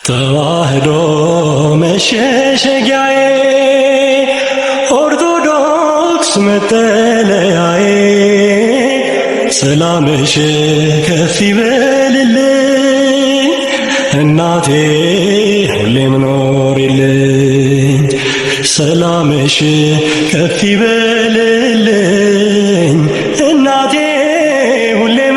ተዋህዶ መሸሸጊያዬ ኦርቶዶክስ መጠለያዬ ሰላምሽ ከፍ ይበልልኝ እናቴ ሁሌም ኖሪልኝ ሰላምሽ ከፍ ይበልልኝ እናቴ ሁሌም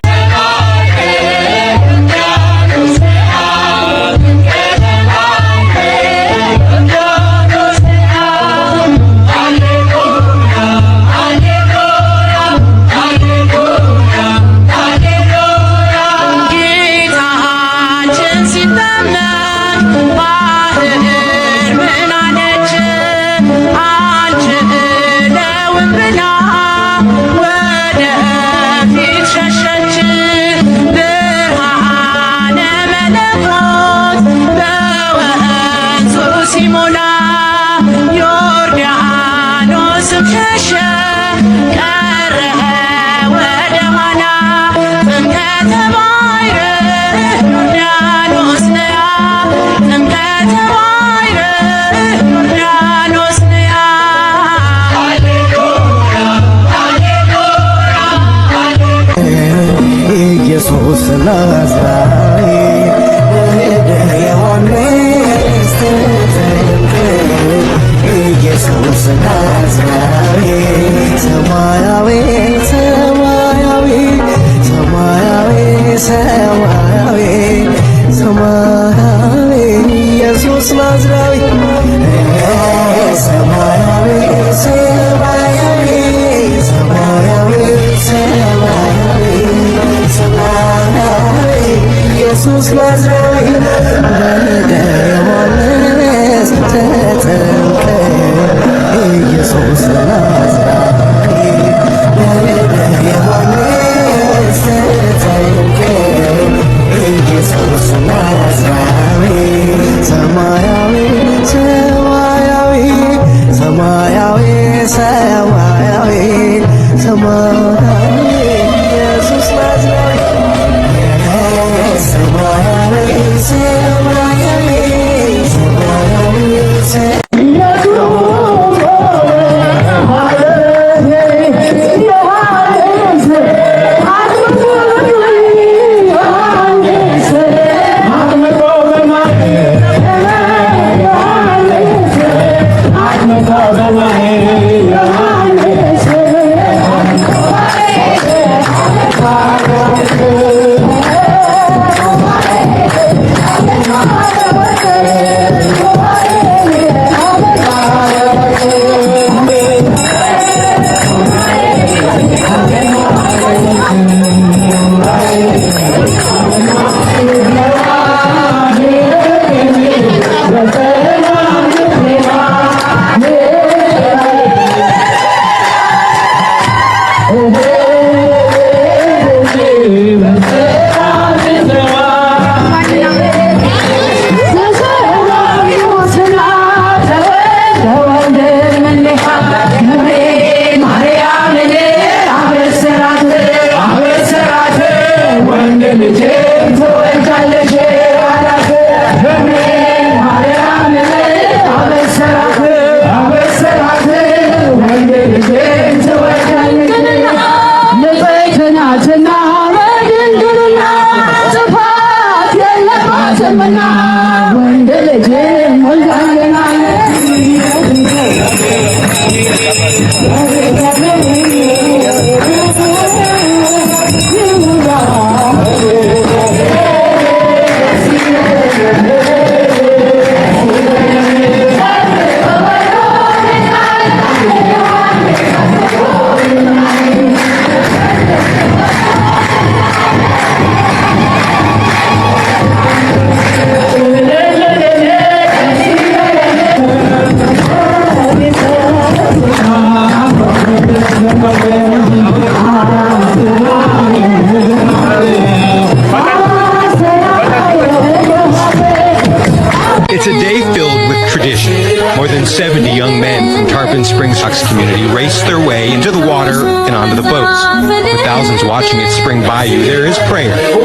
It's a day filled with tradition. More than 70 young men from Tarpon Springs community race their way into the water and onto the boats. With thousands watching it spring by you, there is prayer, the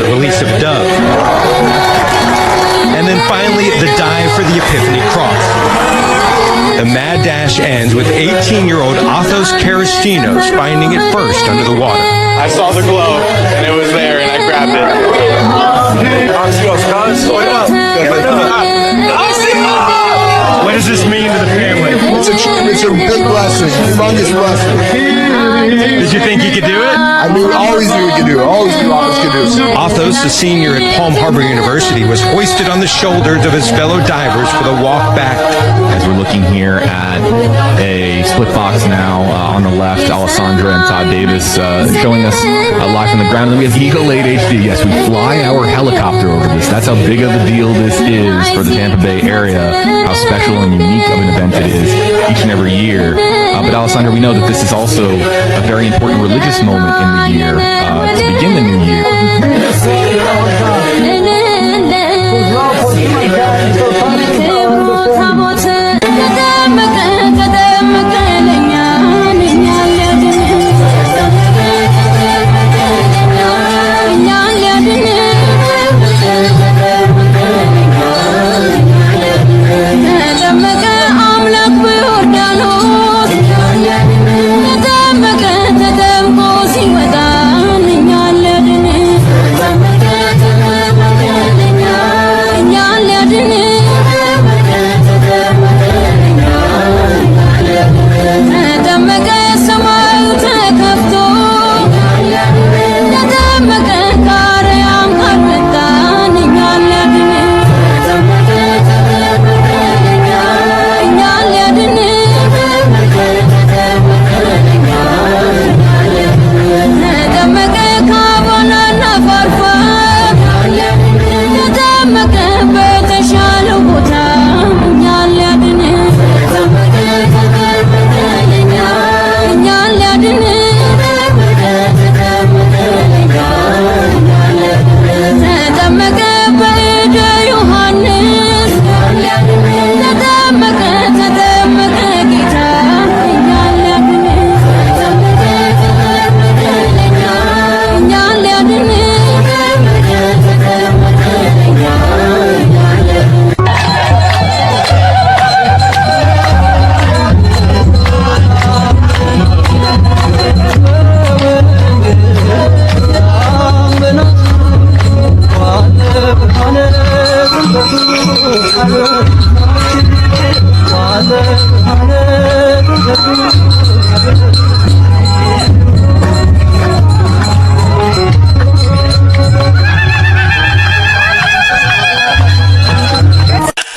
release of a dove, crash ends with 18-year-old Athos Karastinos finding it first under the water. I saw the glow, and it was there, and I grabbed it. What does this mean to the family? It's a big blessing, humongous blessing. Did you think you could do it? I knew, always knew we could do it. Always knew Athos could do it. Athos, a senior at Palm Harbor University, was hoisted on the shoulders of his fellow divers for the walk back. As we're looking here at a split fox now on the left, Alessandra and Todd Davis showing us live from the ground. And then we have Eagle 8 HD. Yes, we fly our helicopter over this. That's how big of a deal this is for the Tampa Bay area, how special and unique of an event it is each and every year. But Alessandra, we know that this is also a very important religious moment in the year to begin the new year.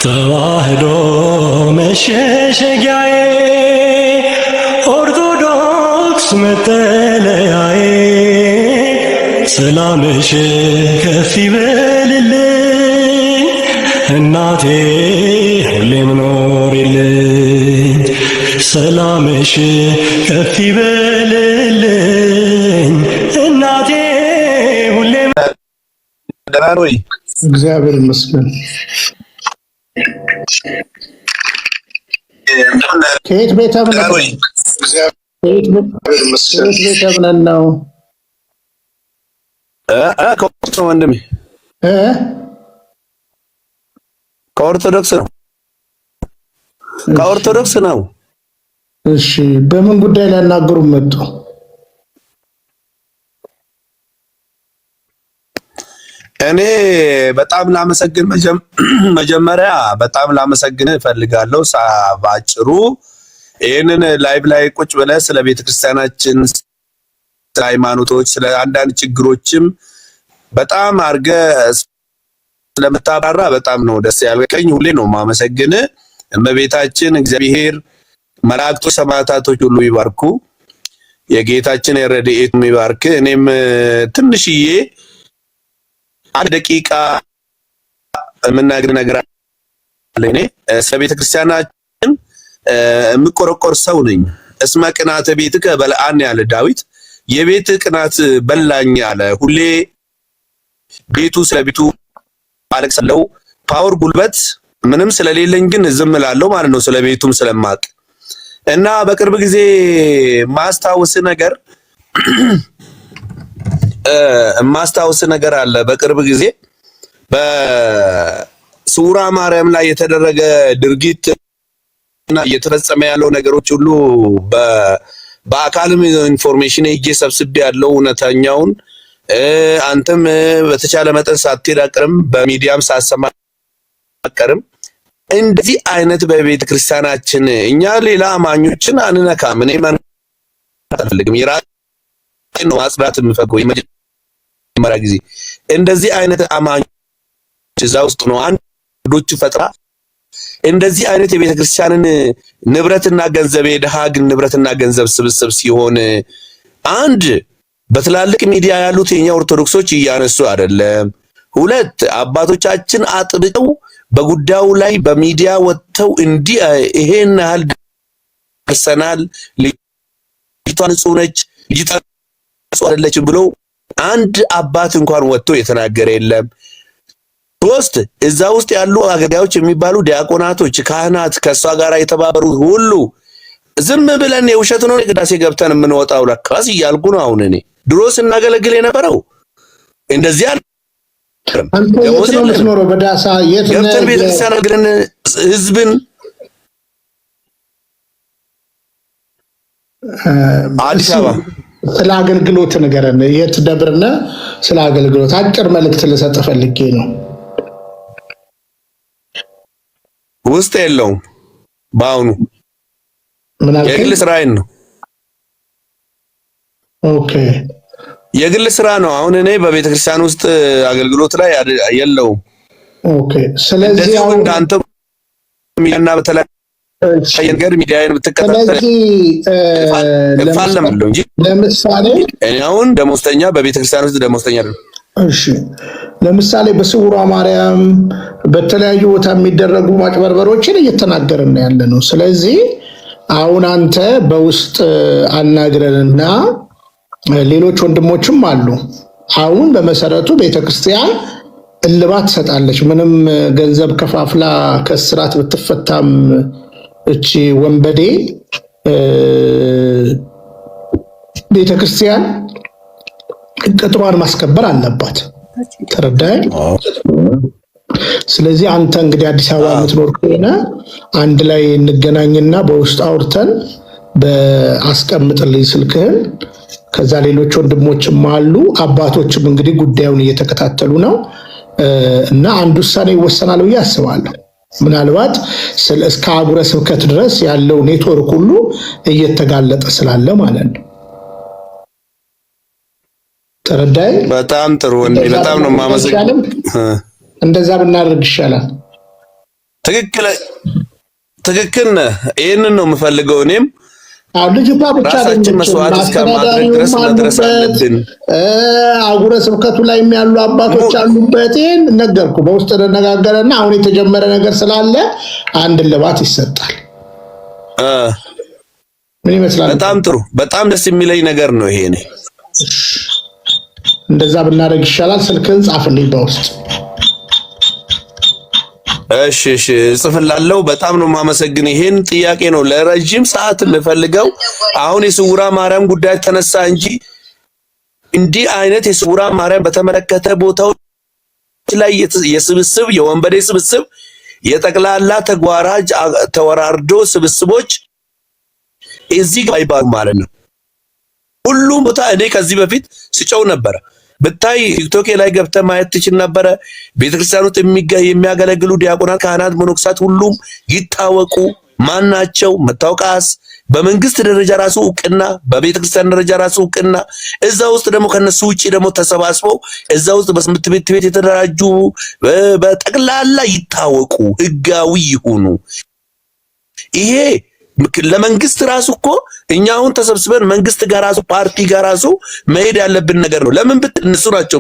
ተዋህዶ መሸሸጊያዬ ኦርቶዶክስ መጠለያዬ ሰላምሽ ከፍ ይበልልኝ እናቴ ሁሌም ኖሪልኝ ሰላምሽ ከፍ ይበልልኝ እናቴ ሁሌም ደህና እግዚአብሔር ይመስገን። ከየት ቤተ እምነት ነው? ወንድሜ ከኦርቶዶክስ ነው። ከኦርቶዶክስ ነው። እሺ፣ በምን ጉዳይ ሊያናግሩ መጡ? እኔ በጣም ላመሰግን መጀመሪያ በጣም ላመሰግን እፈልጋለሁ። ባጭሩ ይሄንን ላይቭ ላይ ቁጭ ብለህ ስለ ቤተክርስቲያናችን፣ ስለ ሃይማኖቶች፣ ስለ አንዳንድ ችግሮችም በጣም አድርገህ ስለምታብራራ በጣም ነው ደስ ያለኝ። ሁሌ ነው ማመሰግን። እመቤታችን እግዚአብሔር መላእክቶች፣ ሰማዕታቶች ሁሉ ይባርኩ። የጌታችን የረድኤቱ ይባርክ። እኔም ትንሽዬ አንድ ደቂቃ የምናገር ነገር አለ። እኔ ስለ ቤተክርስቲያናችን የምቆረቆር ሰው ነኝ። እስመ ቅናተ ቤትከ በልዐኒ ያለ ዳዊት የቤት ቅናት በላኝ አለ። ሁሌ ቤቱ ስለ ቤቱ አለቅሳለሁ። ፓወር ጉልበት ምንም ስለሌለኝ ግን ዝም እላለሁ ማለት ነው፣ ስለ ቤቱም ስለማቅ እና በቅርብ ጊዜ ማስታወስ ነገር አለ። በቅርብ ጊዜ በስውራ ማርያም ላይ የተደረገ ድርጊት እየተፈጸመ ያለው ነገሮች ሁሉ በአካልም ኢንፎርሜሽን ሄጄ ሰብስቤ ያለው እውነተኛውን አንተም በተቻለ መጠን ሳትሄድ አቀርም በሚዲያም ሳሰማ አቀርም እንደዚህ አይነት በቤተ ክርስቲያናችን እኛ ሌላ አማኞችን አንነካም። እኔ ማን አልፈልግም የራሴን ነው ማጽዳት የምፈልገው። የመጀመሪያ ጊዜ እንደዚህ አይነት አማኞች እዛ ውስጥ ነው አንዶቹ ፈጥራ እንደዚህ አይነት የቤተ ክርስቲያንን ንብረትና ገንዘብ የድሃ ግን ንብረትና ገንዘብ ስብስብ ሲሆን አንድ በትላልቅ ሚዲያ ያሉት የኛ ኦርቶዶክሶች እያነሱ አይደለም። ሁለት አባቶቻችን አጥብቀው በጉዳዩ ላይ በሚዲያ ወጥተው እንዲህ ይሄን ያህል ደርሰናል፣ ልጅቷ ንጹህ ነች፣ ልጅቷ አይደለችም ብሎ አንድ አባት እንኳን ወጥቶ የተናገረ የለም። ሶስት እዛ ውስጥ ያሉ አገልጋዮች የሚባሉ ዲያቆናቶች፣ ካህናት ከሷ ጋር የተባበሩት ሁሉ ዝም ብለን የውሸት ነው ቅዳሴ ገብተን የምንወጣው ለካስ እያልኩ ነው። አሁን እኔ ድሮ ስናገለግል የነበረው እንደዚህ አንተ የት ነው የምትኖረው? በዳሳ የት ነው? ገብተን ቤተክርስቲያን አግረን ህዝብን አዲስ አበባ ስለ አገልግሎት ንገረን። የት ደብርና ስለ አገልግሎት አጭር መልእክት ልሰጥ ፈልጌ ነው። ውስጥ የለውም ባውኑ ምን አልከኝ? የግል ስራዬን ነው። ኦኬ የግል ስራ ነው። አሁን እኔ በቤተ ክርስቲያን ውስጥ አገልግሎት ላይ የለውም። ኦኬ ስለዚህ አሁን እንዳንተ ሚዲያና በተለያየ ነገር ሚዲያን ብትከታተል ለምሳሌ እንጂ እኔ አሁን ደሞዝተኛ በቤተ ክርስቲያን ውስጥ ደሞዝተኛ አይደለም። እሺ ለምሳሌ በስውሯ ማርያም በተለያዩ ቦታ የሚደረጉ ማጭበርበሮችን እየተናገርን ያለ ነው። ስለዚህ አሁን አንተ በውስጥ አናግረንና ሌሎች ወንድሞችም አሉ። አሁን በመሰረቱ ቤተክርስቲያን እልባት ትሰጣለች። ምንም ገንዘብ ከፋፍላ ከስራት ብትፈታም እቺ ወንበዴ ቤተክርስቲያን ቅጥሯን ማስከበር አለባት። ተረዳኸኝ? ስለዚህ አንተ እንግዲህ አዲስ አበባ የምትኖር ከሆነ አንድ ላይ እንገናኝና በውስጥ አውርተን በአስቀምጥልኝ ስልክህን። ከዛ ሌሎች ወንድሞችም አሉ አባቶችም እንግዲህ ጉዳዩን እየተከታተሉ ነው እና አንድ ውሳኔ ይወሰናል ብዬ አስባለሁ። ምናልባት እስከ አህጉረ ስብከት ድረስ ያለው ኔትወርክ ሁሉ እየተጋለጠ ስላለ ማለት ነው። ተረዳኸኝ? በጣም ጥሩ ወንዴ፣ በጣም ነው የማመሰግነው። እንደዛ ብናደርግ ይሻላል። ትክክል ነህ። ይሄንን ነው የምፈልገው እኔም ልጅቷ ብቻ ራሳችን መስዋዕት እስከማድረግ ድረስ መድረስ አለብን። አህጉረ ስብከቱ ላይ ያሉ አባቶች አሉበት። ነገርኩ በውስጥ ተነጋገረና አሁን የተጀመረ ነገር ስላለ አንድ ልባት ይሰጣል። ምን ይመስላል? በጣም ጥሩ፣ በጣም ደስ የሚለኝ ነገር ነው ይሄ። እኔ እንደዛ ብናደርግ ይሻላል። ስልክህን ጻፍልኝ በውስጥ። እሺ ጽፍላለሁ። በጣም ነው የማመሰግነው። ይሄን ጥያቄ ነው ለረጅም ሰዓት የምፈልገው። አሁን የስውራ ማርያም ጉዳይ ተነሳ እንጂ እንዲህ አይነት የስውራ ማርያም በተመለከተ ቦታዎች ላይ የስብስብ የወንበዴ ስብስብ የጠቅላላ ተጓራጅ ተወራርዶ ስብስቦች እዚህ ጋር ይባሉ ማለት ነው። ሁሉም ቦታ እኔ ከዚህ በፊት ስጨው ነበር። ብታይ ቲክቶክ ላይ ገብተህ ማየት ትችል ነበር። ቤተክርስቲያን ውስጥ የሚያገለግሉ ዲያቆናት፣ ካህናት፣ መነኮሳት ሁሉም ይታወቁ። ማናቸው? መታወቃስ በመንግስት ደረጃ ራሱ እውቅና፣ በቤተክርስቲያን ደረጃ ራሱ እውቅና። እዛ ውስጥ ደግሞ ከነሱ ውጪ ደግሞ ተሰባስበው እዛ ውስጥ በስምንት ቤት የተደራጁ በጠቅላላ ይታወቁ፣ ህጋዊ ይሁኑ። ይሄ ለመንግስት ራሱ እኮ እኛ አሁን ተሰብስበን መንግስት ጋር ራሱ ፓርቲ ጋር ራሱ መሄድ ያለብን ነገር ነው። ለምን ብትል እነሱ ናቸው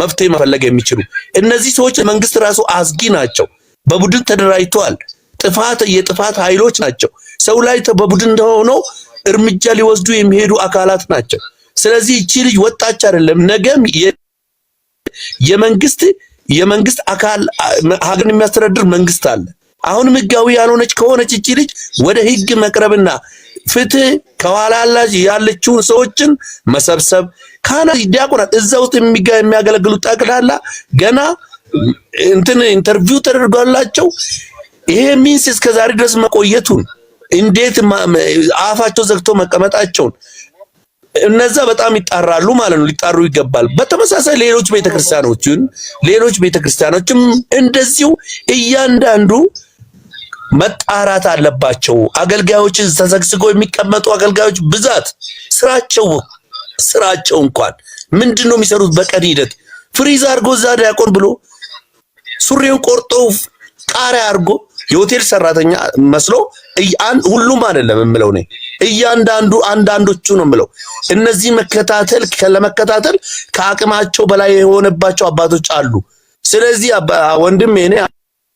መፍትሄ መፈለግ የሚችሉ። እነዚህ ሰዎች መንግስት ራሱ አስጊ ናቸው። በቡድን ተደራጅተዋል። የጥፋት ኃይሎች ናቸው። ሰው ላይ በቡድን ሆነው እርምጃ ሊወስዱ የሚሄዱ አካላት ናቸው። ስለዚህ እቺ ልጅ ወጣች አይደለም፣ ነገም የመንግስት አካል ሀገርን የሚያስተዳድር መንግስት አለ። አሁንም ህጋዊ ያልሆነች ከሆነች እቺ ልጅ ወደ ህግ መቅረብና ፍትህ ከኋላ ያለችውን ሰዎችን መሰብሰብ ካህናት፣ ዲያቆናት እዛ ውስጥ የሚያገለግሉ ጠቅላላ ገና ኢንተርቪው ተደርጓላቸው። ይሄ ሚንስ እስከዛሬ ድረስ መቆየቱን እንዴት አፋቸው ዘግቶ መቀመጣቸውን እነዛ በጣም ይጣራሉ ማለት ነው። ሊጣሩ ይገባል። በተመሳሳይ ሌሎች ቤተክርስቲያኖችም እንደዚሁ እያንዳንዱ መጣራት አለባቸው። አገልጋዮች ተሰግስገው የሚቀመጡ አገልጋዮች ብዛት ስራቸው እንኳን ምንድነው የሚሰሩት? በቀን ሂደት ፍሪዝ አድርጎ እዛ ዲያቆን ብሎ ሱሪውን ቆርጦ ቃሪያ አድርጎ የሆቴል ሰራተኛ መስሎ ሁሉም አይደለም የምለው ነው። እያንዳንዱ አንዳንዶቹ ነው የምለው። እነዚህ ለመከታተል ከአቅማቸው በላይ የሆነባቸው አባቶች አሉ። ስለዚህ ወንድሜ እኔ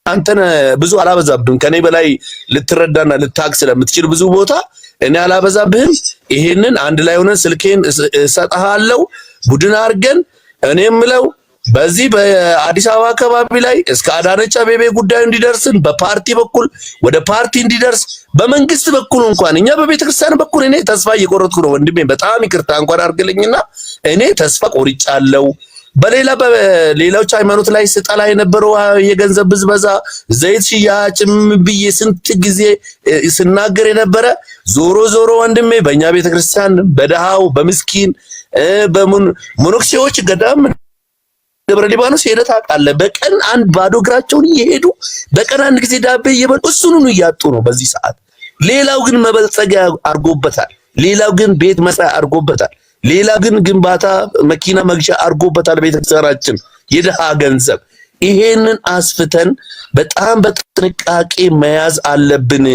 አንተን ብዙ አላበዛብህም። ከኔ በላይ ልትረዳና ልታቅ ስለምትችል ብዙ ቦታ እኔ አላበዛብህም። ይሄንን አንድ ላይ ሆነን ስልኬን እሰጥሃለሁ ቡድን አድርገን እኔ የምለው በዚህ በአዲስ አበባ አካባቢ ላይ እስከ አዳነች አቤቤ ጉዳዩ እንዲደርስን በፓርቲ በኩል ወደ ፓርቲ እንዲደርስ በመንግስት በኩል እንኳን እኛ በቤተክርስቲያን በኩል እኔ ተስፋ እየቆረጥኩ ነው ወንድሜ። በጣም ይቅርታ እንኳን አድርግልኝና እኔ ተስፋ ቆርጫለሁ። በሌሎች ሃይማኖት ላይ ስጠላ የነበረው የገንዘብ ብዝበዛ፣ ዘይት ሽያጭም ብዬ ስንት ጊዜ ስናገር የነበረ ዞሮ ወንድሜ በእኛ ቤተክርስቲያን በደሃው በምስኪን በሞኖክሲዎች ገዳም ደብረ ሊባኖስ ሄደህ ታውቃለህ? በቀን አንድ ባዶ እግራቸውን እየሄዱ በቀን አንድ ጊዜ ዳቤ እየበሉ እሱኑኑ እያጡ ነው በዚህ ሰዓት። ሌላው ግን መበልጸጊያ አድርጎበታል። ሌላው ግን ቤት መስሪያ አድርጎበታል። ሌላው ግን ግንባታ መኪና መግዣ አድርጎበታል። ቤተክርስቲያናችን የድሃ ገንዘብ ይሄንን አስፍተን በጣም በጥንቃቄ መያዝ አለብን።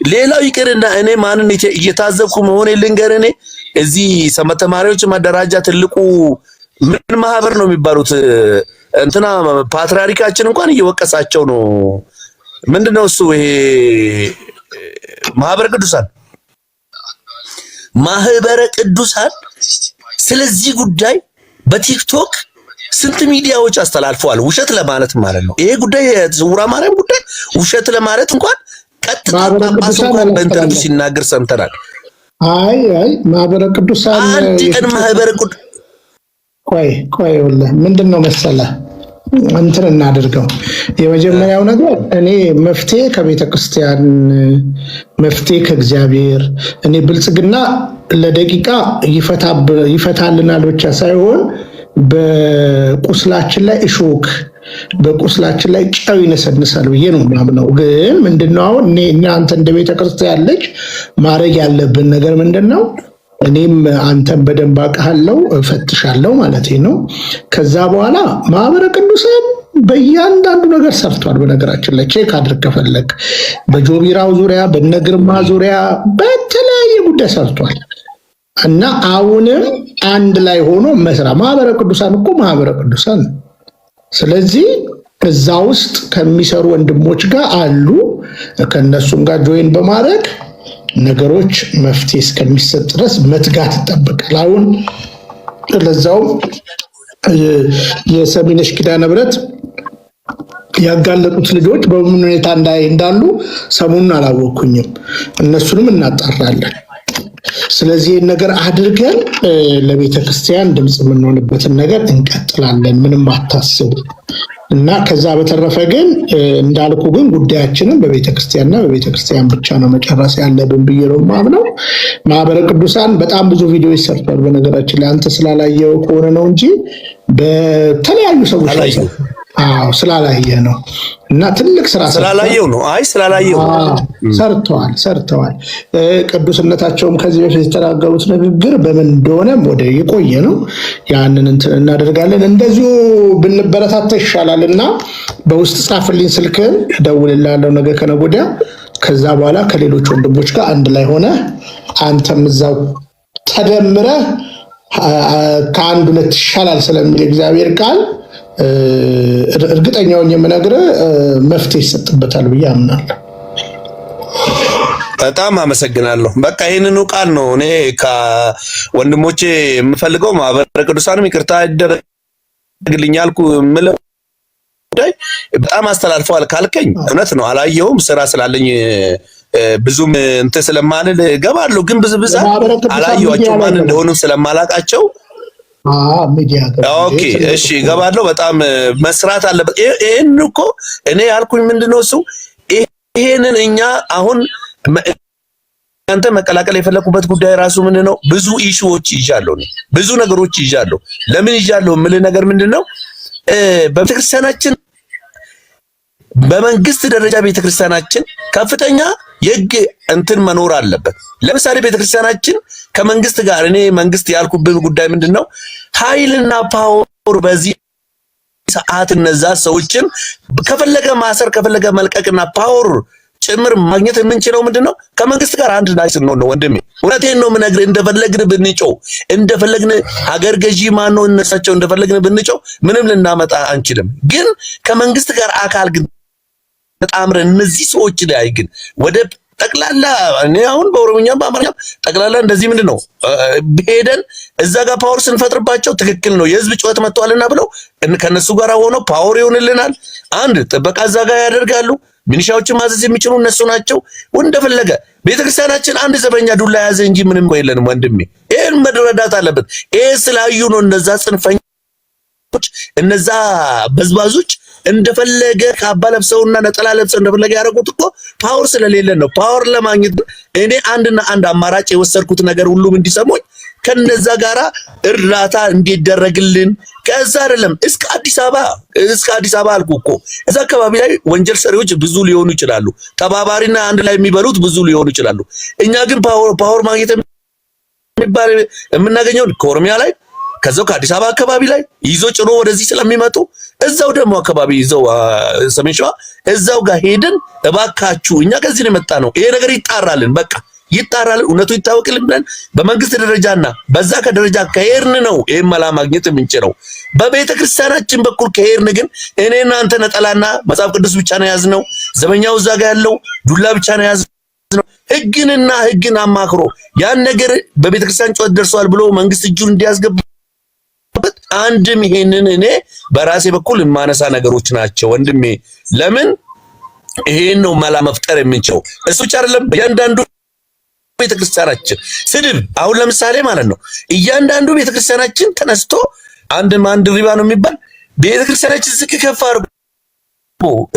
ሌላው ይቅርና እኔ ማንን እየታዘብኩ መሆን ልንገር። እኔ እዚህ ሰንበት ተማሪዎች ማደራጃ ትልቁ ምን ማህበር ነው የሚባሉት እንትና ፓትርያርካችን እንኳን እየወቀሳቸው ነው። ምንድነው እሱ? ይሄ ማህበረ ቅዱሳን ስለዚህ ጉዳይ በቲክቶክ ስንት ሚዲያዎች አስተላልፈዋል። ውሸት ለማለት ማለት ነው። ይሄ ጉዳይ የጽውራ ማርያም ጉዳይ ውሸት ለማለት እንኳን ቀጥታ ጳጳሱ እንኳን በኢንተርቪው ሲናገር ሰምተናል። አይ ማህበረ ቅዱሳን አንድ ቀን ማህበረ ቅዱሳን ቆይ ምንድነው መሰለህ እንትን እናድርገው። የመጀመሪያው ነገር እኔ መፍትሄ ከቤተ ክርስቲያን መፍትሄ ከእግዚአብሔር እኔ ብልጽግና ለደቂቃ ይፈታልናል ብቻ ሳይሆን በቁስላችን ላይ እሾክ በቁስላችን ላይ ጨው ይነሰንሳል ብዬ ነው የማምነው። ግን ምንድነው አሁን እኔ አንተ እንደ ቤተ ክርስቲያን ልጅ ማድረግ ያለብን ነገር ምንድነው? እኔም አንተን በደንብ አውቃለሁ እፈትሻለሁ ማለት ነው። ከዛ በኋላ ማህበረ ቅዱሳን በእያንዳንዱ ነገር ሰርቷል። በነገራችን ላይ ቼክ አድርግ ከፈለግ በጆቢራው ዙሪያ በነግርማ ዙሪያ በተለያየ ጉዳይ ሰርቷል እና አሁንም አንድ ላይ ሆኖ መስራ ማህበረ ቅዱሳን እኮ ማህበረ ቅዱሳን። ስለዚህ እዛ ውስጥ ከሚሰሩ ወንድሞች ጋር አሉ። ከነሱም ጋር ጆይን በማድረግ ነገሮች መፍትሄ እስከሚሰጥ ድረስ መትጋት ይጠበቃል። አሁን ለዛው የሰሚነሽ ኪዳነ ምህረት ያጋለጡት ልጆች በምን ሁኔታ እንዳሉ ሰሞኑን አላወኩኝም። እነሱንም እናጣራለን። ስለዚህ ነገር አድርገን ለቤተ ክርስቲያን ድምጽ የምንሆንበትን ነገር እንቀጥላለን። ምንም አታስቡ። እና ከዛ በተረፈ ግን እንዳልኩ ግን ጉዳያችንን በቤተ ክርስቲያንና በቤተ ክርስቲያን ብቻ ነው መጨረስ ያለብን ብዬ ነው የማምነው። ማህበረ ቅዱሳን በጣም ብዙ ቪዲዮ ይሰርታል። በነገራችን ላይ አንተ ስላላየው ከሆነ ነው እንጂ በተለያዩ ሰዎች ላይ ስላላየ ነው። እና ትልቅ ስራ ስላላየው ነው። አይ ስላላየው ሰርተዋል። ቅዱስነታቸውም ከዚህ በፊት የተናገሩት ንግግር በምን እንደሆነ ወደ የቆየ ነው። ያንን እንትን እናደርጋለን። እንደዚሁ ብንበረታታ ይሻላልና በውስጥ ጻፍልኝ፣ ስልክህን እደውልልሃለሁ ነገ ከነገ ወዲያ። ከዛ በኋላ ከሌሎች ወንድሞች ጋር አንድ ላይ ሆነ አንተም እዛው ተደምረ ከአንድ ሁለት ይሻላል ስለሚል እግዚአብሔር ቃል እርግጠኛውን የምነግርህ መፍትሄ ይሰጥበታል ብዬ አምናለሁ። በጣም አመሰግናለሁ። በቃ ይሄንኑ ቃል ነው እኔ ከወንድሞቼ የምፈልገው። ማህበረ ቅዱሳንም ይቅርታ ይደረግልኝ አልኩ የምለው ጉዳይ በጣም አስተላልፈዋል ካልከኝ እውነት ነው። አላየሁም፣ ስራ ስላለኝ ብዙም እንትን ስለማልል እገባለሁ። ግን ብዙ አላየኋቸው ማን እንደሆኑ ስለማላቃቸው ኦኬ እሺ እገባለሁ። በጣም መስራት አለበት። ይሄን እኮ እኔ ያልኩኝ ምንድነው እሱ ይሄንን እኛ አሁን አንተ መቀላቀል የፈለኩበት ጉዳይ ራሱ ምንድነው? ብዙ ኢሹዎች ይዣለሁ ነው፣ ብዙ ነገሮች ይዣለሁ። ለምን ይዣለሁ የምልህ ነገር ምንድነው? በቤተክርስቲያናችን በመንግስት ደረጃ ቤተክርስቲያናችን ከፍተኛ የህግ እንትን መኖር አለበት። ለምሳሌ ቤተክርስቲያናችን ከመንግስት ጋር እኔ መንግስት ያልኩበት ጉዳይ ምንድነው? ኃይልና ፓወር በዚህ ሰዓት እነዛ ሰዎችን ከፈለገ ማሰር ከፈለገ መልቀቅና ፓወር ጭምር ማግኘት የምንችለው ምንድነው? ከመንግስት ጋር አንድ ላይ ስንሆን ነው ወንድሜ። እውነቴን ነው የምነግርህ። እንደፈለግን ብንጮህ እንደፈለግን ሀገር ገዢ ማን ነው እነሳቸው እንደፈለግን ብንጮህ ምንም ልናመጣ አንችልም። ግን ከመንግስት ጋር አካል ግን ተጣምረን እነዚህ ሰዎች ላይ ግን ወደ ጠቅላላ እኔ አሁን በኦሮምኛም በአማርኛም ጠቅላላ እንደዚህ ምንድነው ሄደን እዛ ጋር ፓወር ስንፈጥርባቸው ትክክል ነው የህዝብ ጩኸት መጥቷልና ብለው ከነሱ ጋር ሆነው ፓወር ይሆንልናል። አንድ ጥበቃ እዛ ጋር ያደርጋሉ። ሚኒሻዎችን ማዘዝ የሚችሉ እነሱ ናቸው። እንደፈለገ ቤተክርስቲያናችን አንድ ዘበኛ ዱላ ያዘ እንጂ ምንም የለንም ወንድሜ። ይሄን መረዳት አለበት። ይሄ ስላዩ ነው እነዛ ጽንፈኞች እነዛ በዝባዞች እንደፈለገ ካባ ለብሰውና ነጠላ ለብሰው እንደፈለገ ያደረጉት እኮ ፓወር ስለሌለን ነው። ፓወር ለማግኘት እኔ አንድና አንድ አማራጭ የወሰድኩት ነገር ሁሉም እንዲሰሙኝ ከነዛ ጋራ እርዳታ እንዲደረግልን ከዛ አይደለም እስከ አዲስ አበባ አልኩ እኮ እዛ አካባቢ ላይ ወንጀል ሰሪዎች ብዙ ሊሆኑ ይችላሉ። ተባባሪና አንድ ላይ የሚበሉት ብዙ ሊሆኑ ይችላሉ። እኛ ግን ፓወር ማግኘት የሚባል የምናገኘው ከኦሮሚያ ላይ ከዛው ከአዲስ አበባ አካባቢ ላይ ይዞ ጭኖ ወደዚህ ስለሚመጡ እዛው ደግሞ አካባቢ ይዘው ሰሜን ሸዋ እዛው ጋር ሄደን እባካችሁ እኛ ከዚህ ነው የመጣ ነው ይሄ ነገር ይጣራልን፣ በቃ ይጣራልን፣ እውነቱ ይታወቅልን ብለን በመንግስት ደረጃና በዛ ከደረጃ ከሄድን ነው ይሄን መላ ማግኘት የምንችለው። በቤተ ክርስቲያናችን በኩል ከሄድን ግን እኔና አንተ ነጠላና መጽሐፍ ቅዱስ ብቻ ነው ያዝነው። ዘበኛው እዛ ጋር ያለው ዱላ ብቻ ነው ያዝነው። ህግን አማክሮ ያን ነገር በቤተ ክርስቲያን ጩኸት ደርሷል ብሎ መንግስት እጁን እንዲያስገባ አንድም ይሄንን እኔ በራሴ በኩል የማነሳ ነገሮች ናቸው ወንድሜ። ለምን ይሄን ነው መላ መፍጠር የምንችለው። እሱ ብቻ አይደለም እያንዳንዱ ቤተክርስቲያናችን ስድብ አሁን ለምሳሌ ማለት ነው እያንዳንዱ ቤተክርስቲያናችን ተነስቶ አንድ ሪባ ነው የሚባል ቤተክርስቲያናችን ዝቅ ከፍ አድርጎ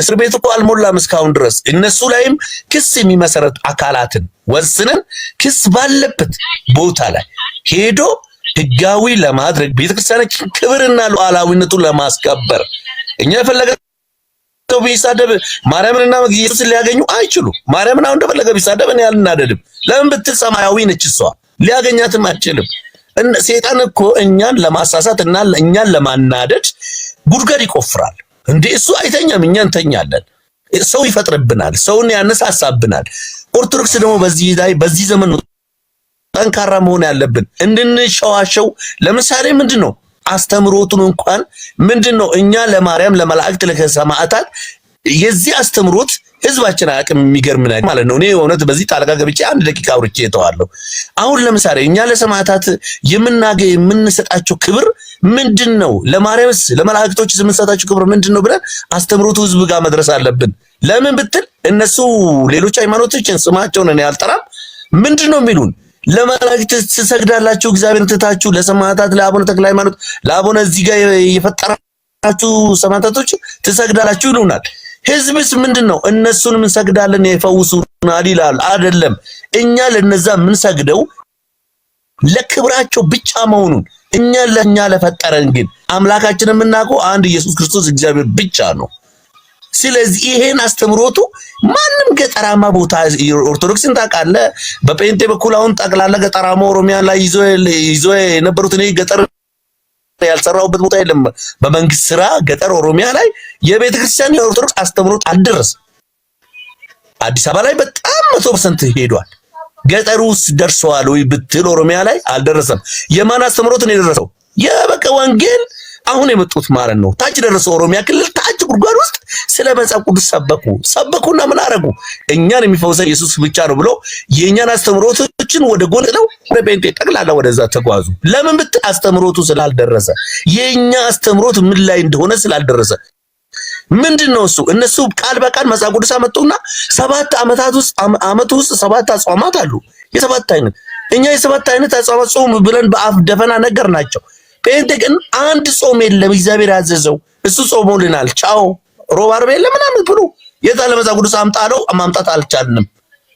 እስር ቤት እኮ አልሞላም እስካሁን ድረስ እነሱ ላይም ክስ የሚመሰረት አካላትን ወስነን ክስ ባለበት ቦታ ላይ ሄዶ ህጋዊ ለማድረግ ቤተክርስቲያናችን ክብርና ሉዓላዊነቱን ለማስከበር እኛ የፈለገው ቢሳደብ ማርያምንና ኢየሱስን ሊያገኙ አይችሉ። ማርያምን አሁን እንደፈለገ ቢሳደብ እኔ አልናደድም። ለምን ብትል ሰማያዊ ነች እሷ፣ ሊያገኛትም አይችልም። ሰይጣን እኮ እኛን ለማሳሳት እና እኛን ለማናደድ ጉድጓድ ይቆፍራል እንዴ። እሱ አይተኛም፣ እኛ እንተኛለን። ሰው ይፈጥርብናል፣ ሰውን ያነሳሳብናል። ኦርቶዶክስ ደግሞ በዚህ ዘመን ጠንካራ መሆን ያለብን እንድንሸዋሸው። ለምሳሌ ምንድነው አስተምሮቱን እንኳን ምንድነው እኛ ለማርያም ለመላእክት ለሰማዕታት የዚህ አስተምሮት ህዝባችን አያውቅም። የሚገርም ነገር ማለት ነው። እኔ እውነት በዚህ ጣልቃ ገብቼ አንድ ደቂቃ አውርቼ እተዋለሁ። አሁን ለምሳሌ እኛ ለሰማዕታት የምንሰጣቸው ክብር ምንድነው? ለማርያምስ ለመላእክቶች የምንሰጣቸው ክብር ምንድነው ብለን አስተምሮቱ ህዝብ ጋር መድረስ አለብን። ለምን ብትል እነሱ ሌሎች ሃይማኖቶችን ስማቸውን እኔ አልጠራም ምንድነው የሚሉን ለመላእክት ትሰግዳላችሁ እግዚአብሔርን ትታችሁ ለሰማዕታት ለአቡነ ተክለ ሃይማኖት ለአቡነ እዚህ ጋር የፈጠራችሁ ሰማዕታቶች ትሰግዳላችሁ ይሉናል። ህዝብስ ምንድነው እነሱንም እንሰግዳለን ይፈውሱናል ይላል። አይደለም እኛ ለነዛ የምንሰግደው ለክብራቸው ብቻ መሆኑን እኛ ለኛ ለፈጠረን ግን አምላካችንን የምናውቀው አንድ ኢየሱስ ክርስቶስ እግዚአብሔር ብቻ ነው። ስለዚህ ይሄን አስተምሮቱ ማንም ገጠራማ ቦታ ኦርቶዶክስን ታውቃለህ። በጴንጤ በኩል አሁን ጠቅላላ ገጠራማ ኦሮሚያ ላይ ይዞ የነበሩት እኔ ገጠር ያልሰራሁበት ቦታ የለም። በመንግስት ስራ ገጠር ኦሮሚያ ላይ የቤተ ክርስቲያን የኦርቶዶክስ አስተምሮት አልደረሰም። አዲስ አበባ ላይ በጣም 100% ሄዷል። ገጠሩ ውስጥ ደርሰዋል ወይ ብትል ኦሮሚያ ላይ አልደረሰም። የማን አስተምሮት ነው የደረሰው? የበቀ ወንጌል አሁን የመጡት ማለት ነው። ታች ደረሰው ኦሮሚያ ክልል ታች ጉድጓድ ውስጥ ስለ መጽሐፍ ቅዱስ ሰበኩና ምን አረጉ? እኛን የሚፈውሰን ኢየሱስ ብቻ ነው ብሎ የኛን አስተምሮቶችን ወደ ጎን ነው በጴንጤ ጠቅላላ ወደዛ ተጓዙ። ለምን ብትል አስተምሮቱ ስላልደረሰ፣ የኛ አስተምሮት ምን ላይ እንደሆነ ስላልደረሰ። ምንድነው እሱ? እነሱ ቃል በቃል መጽሐፍ ቅዱስ አመጡና 7 ዓመት ውስጥ 7 አጽዋማት አሉ። የሰባት አይነት እኛ የሰባት አይነት አጽዋማት ጾም ብለን በአፍ ደፈና ነገር ናቸው። ጴንጤ ግን አንድ ጾም የለም እግዚአብሔር ያዘዘው እሱ ጾሞልናል። ቻው ሮብ ዓርብ የለም ምናምን ብሎ የታለ መጽሐፍ ቅዱስ አምጣለው ማምጣት አልቻልንም።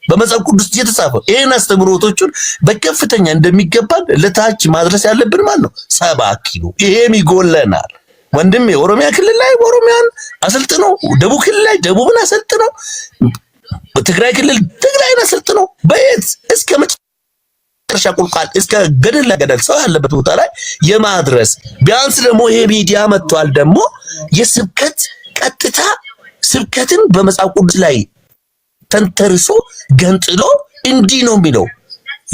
በመጽሐፍ ቅዱስ የተጻፈው ይሄን አስተምሮቶቹን በከፍተኛ እንደሚገባን ለታች ማድረስ ያለብን ማለት ነው። ሰባኪ ነው። ይሄም ይጎለናል ወንድም። የኦሮሚያ ክልል ላይ ኦሮሚያን አሰልጥነው፣ ደቡብ ክልል ላይ ደቡብን አሰልጥነው፣ በትግራይ ክልል ትግራይን አሰልጥነው በየት እስከ መጨረሻ ቁልቋል እስከ ገደል ለገደል ሰው ያለበት ቦታ ላይ የማድረስ ቢያንስ ደግሞ ይሄ ሚዲያ መጥቷል። ደግሞ የስብከት ቀጥታ ስብከትን በመጽሐፍ ቅዱስ ላይ ተንተርሶ ገንጥሎ እንዲህ ነው የሚለው።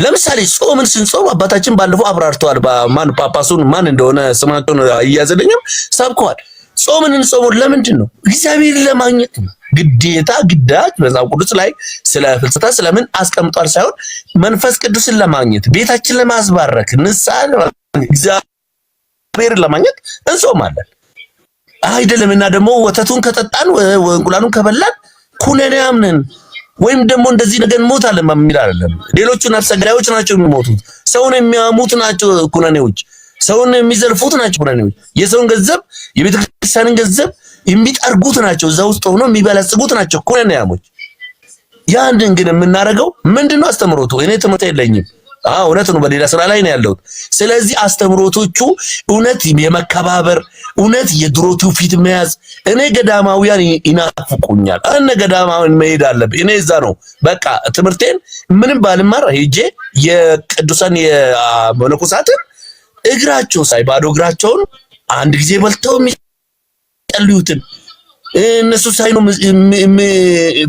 ለምሳሌ ጾምን ስንጾም አባታችን ባለፈው አብራርተዋል። ማን ጳጳሱን ማን እንደሆነ ስማቸውን እያዘለኝም ሰብከዋል። ጾምን እንጾመው ለምንድን ነው? እግዚአብሔርን ለማግኘት ነው። ግዴታ ግዳጅ መጽሐፍ ቅዱስ ላይ ስለ ፍልሰታ ስለምን አስቀምጧል ሳይሆን መንፈስ ቅዱስን ለማግኘት ቤታችን ለማስባረክ ንስሐ እግዚአብሔርን ለማግኘት እንጾማለን አይደለም። እና ደግሞ ወተቱን ከጠጣን እንቁላሉን ከበላን ኩነኔ አምነን ወይም ደግሞ እንደዚህ ነገር እንሞታለን የሚል አይደለም። ሌሎቹ ነፍሰ ገዳዮች ናቸው የሚሞቱት። ሰውን የሚያሙት ናቸው ኩነኔዎች። ሰውን የሚዘርፉት ናቸው ኩነኔዎች። የሰውን ገንዘብ የቤተክርስቲያንን ገንዘብ የሚጠርጉት ናቸው። እዛ ውስጥ ሆኖ የሚበለጽጉት ናቸው ኩነኔያሞች። ያንን ግን የምናደርገው ምንድነው? አስተምሮቱ እኔ ትምህርት የለኝም። እውነት ነው፣ በሌላ ስራ ላይ ነው ያለሁት። ስለዚህ አስተምሮቶቹ እውነት የመከባበር እውነት የድሮ ትውፊት መያዝ። እኔ ገዳማውያን ይናፍቁኛል። እነ ገዳማውያን መሄድ አለብኝ። እኔ እዛ ነው በቃ ትምህርቴን ምንም ባልማር ሄጄ የቅዱሳን የመነኮሳትን እግራቸው ሳይ ባዶ እግራቸውን አንድ ጊዜ በልተው የሚጸልዩትን እነሱ ሳይ ነው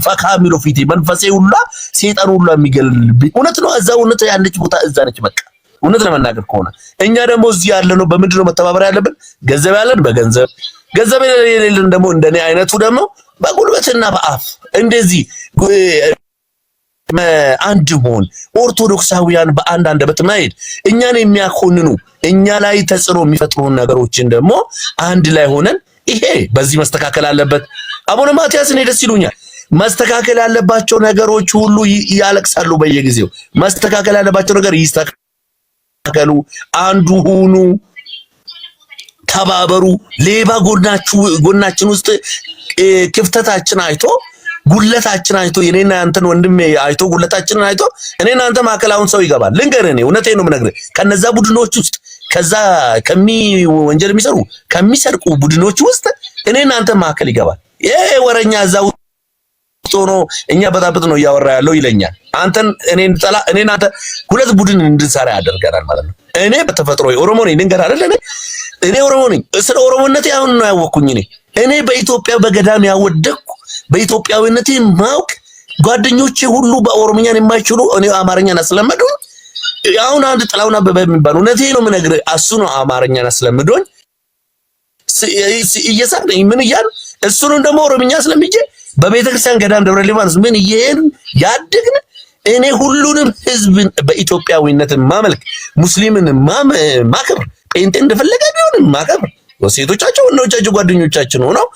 ፈካ የሚለው ፊቴ መንፈሴ ሁላ ሰይጣን ሁላ የሚገልብኝ። እውነት ነው። እዛ እውነት ያለች ቦታ እዛ ነች። በቃ እውነት ለመናገር ከሆነ እኛ ደግሞ እዚህ ያለነው በምንድን ነው መተባበር ያለብን? ገንዘብ ያለን በገንዘብ፣ ገንዘብ የሌለን ደግሞ እንደኔ አይነቱ ደግሞ በጉልበትና በአፍ እንደዚህ አንድ መሆን። ኦርቶዶክሳውያን በአንድ አንደበት መሄድ እኛን የሚያኮንኑ እኛ ላይ ተጽዕኖ የሚፈጥሩ ነገሮችን ደግሞ አንድ ላይ ሆነን ይሄ በዚህ መስተካከል አለበት። አቡነ ማትያስ እኔ ደስ ይሉኛል። መስተካከል ያለባቸው ነገሮች ሁሉ ያለቅሳሉ በየጊዜው። መስተካከል ያለባቸው ነገር ይስተካከሉ። አንዱ ሁኑ፣ ተባበሩ። ሌባ ጎናችን ውስጥ ክፍተታችን አይቶ ጉለታችን አይቶ የኔና ያንተን ወንድሜ አይቶ ጉለታችንን አይቶ እኔና አንተ ማከላውን ሰው ይገባል። ልንገርህ፣ እኔ እውነቴን ነው የምነግርህ። ከነዛ ቡድኖች ውስጥ ከዛ ወንጀል የሚሰሩ ከሚሰርቁ ቡድኖች ውስጥ እኔና አንተ ማከል ይገባል። ይሄ ወረኛ እዛ ውስጥ ሆኖ እኛ በጣብጥ ነው እያወራ ያለው ይለኛል። አንተን እኔን ጠላ እኔና አንተ ሁለት ቡድን እንድንሰራ ያደርገናል ማለት ነው። እኔ በተፈጥሮ ኦሮሞ ነኝ። ልንገርህ አይደል? እኔ ኦሮሞ ነኝ። ስለ ኦሮሞነቴ አሁን ነው ያወቅኩኝ። እኔ በኢትዮጵያ በገዳም ያወደቅኩ በኢትዮጵያዊነቴ ማውቅ ጓደኞቼ ሁሉ በኦሮምኛን የማይችሉ እኔ አማርኛን አስለመዱ። አሁን አንድ ጥላውን አበበ የሚባል እውነቴ ነው የምነግርህ፣ እሱ ነው አማርኛን አስለምዶኝ እየሳቀኝ ምን እያል እሱንም ደግሞ ኦሮምኛ ስለሚጄ በቤተክርስቲያን ገዳም ደብረ ሊባኖስ ምን እየሄድን ያደግን እኔ ሁሉንም ህዝብን በኢትዮጵያዊነት ማመልክ ሙስሊምን ማከብር ጴንጤ እንደፈለገ ቢሆን ማከብር ሴቶቻቸው ወንዶቻቸው ጓደኞቻችን ሆነው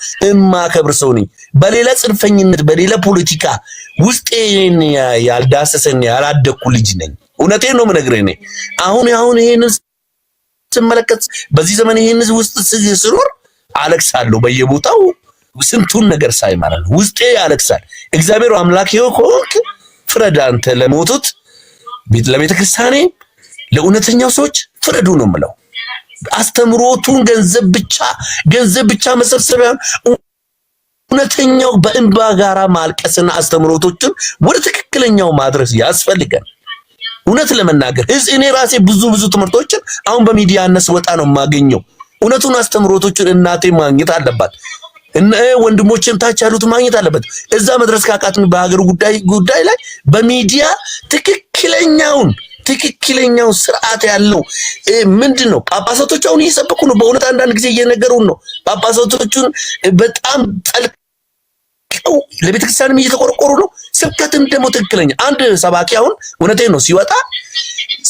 ማከብር ሰው ነኝ። በሌላ ጽንፈኝነት በሌላ ፖለቲካ ውስጥ ያልዳሰሰኝ ያላደኩ ልጅ ነኝ። እውነቴን ነው የምነግርህ። እኔ አሁን ይሄንን ስመለከት በዚህ ዘመን ይሄንን ውስጥ ስኖር አለቅሳለሁ። በየቦታው ስንቱን ነገር ሳይ ማለት ነው ውስጤ ያለቅሳል። እግዚአብሔር አምላክ ከሆንክ ፍረድ አንተ ለሞቱት ለቤተ ክርስቲያኔ ለእውነተኛው ሰዎች ፍረዱ ነው የምለው። አስተምሮቱን ገንዘብ ብቻ መሰብሰቢያ እውነተኛው በእንባ ጋራ ማልቀስና አስተምሮቶችን ወደ ትክክለኛው ማድረስ ያስፈልጋል። እውነት ለመናገር እኔ ራሴ ብዙ ትምህርቶችን አሁን በሚዲያ ወጣ ነው የማገኘው። እውነቱን አስተምሮቶችን እናቴ ማግኘት አለባት፣ ወንድሞቼም ታች ያሉት ማግኘት አለበት። እዛ መድረስ ካቃትን በሀገሩ ጉዳይ ላይ በሚዲያ ትክክለኛው ስርዓት ያለው ምንድነው? ጳጳሳቶች አሁን እየሰበኩ ነው። በእውነት አንዳንድ ጊዜ እየነገሩን ነው። ጳጳሳቶቹን በጣም ጠልቀው ለቤተክርስቲያንም እየተቆረቆሩ ነው። ስብከትም ደግሞ ትክክለኛ አንድ ሰባኪ አሁን እውነቴን ነው ሲወጣ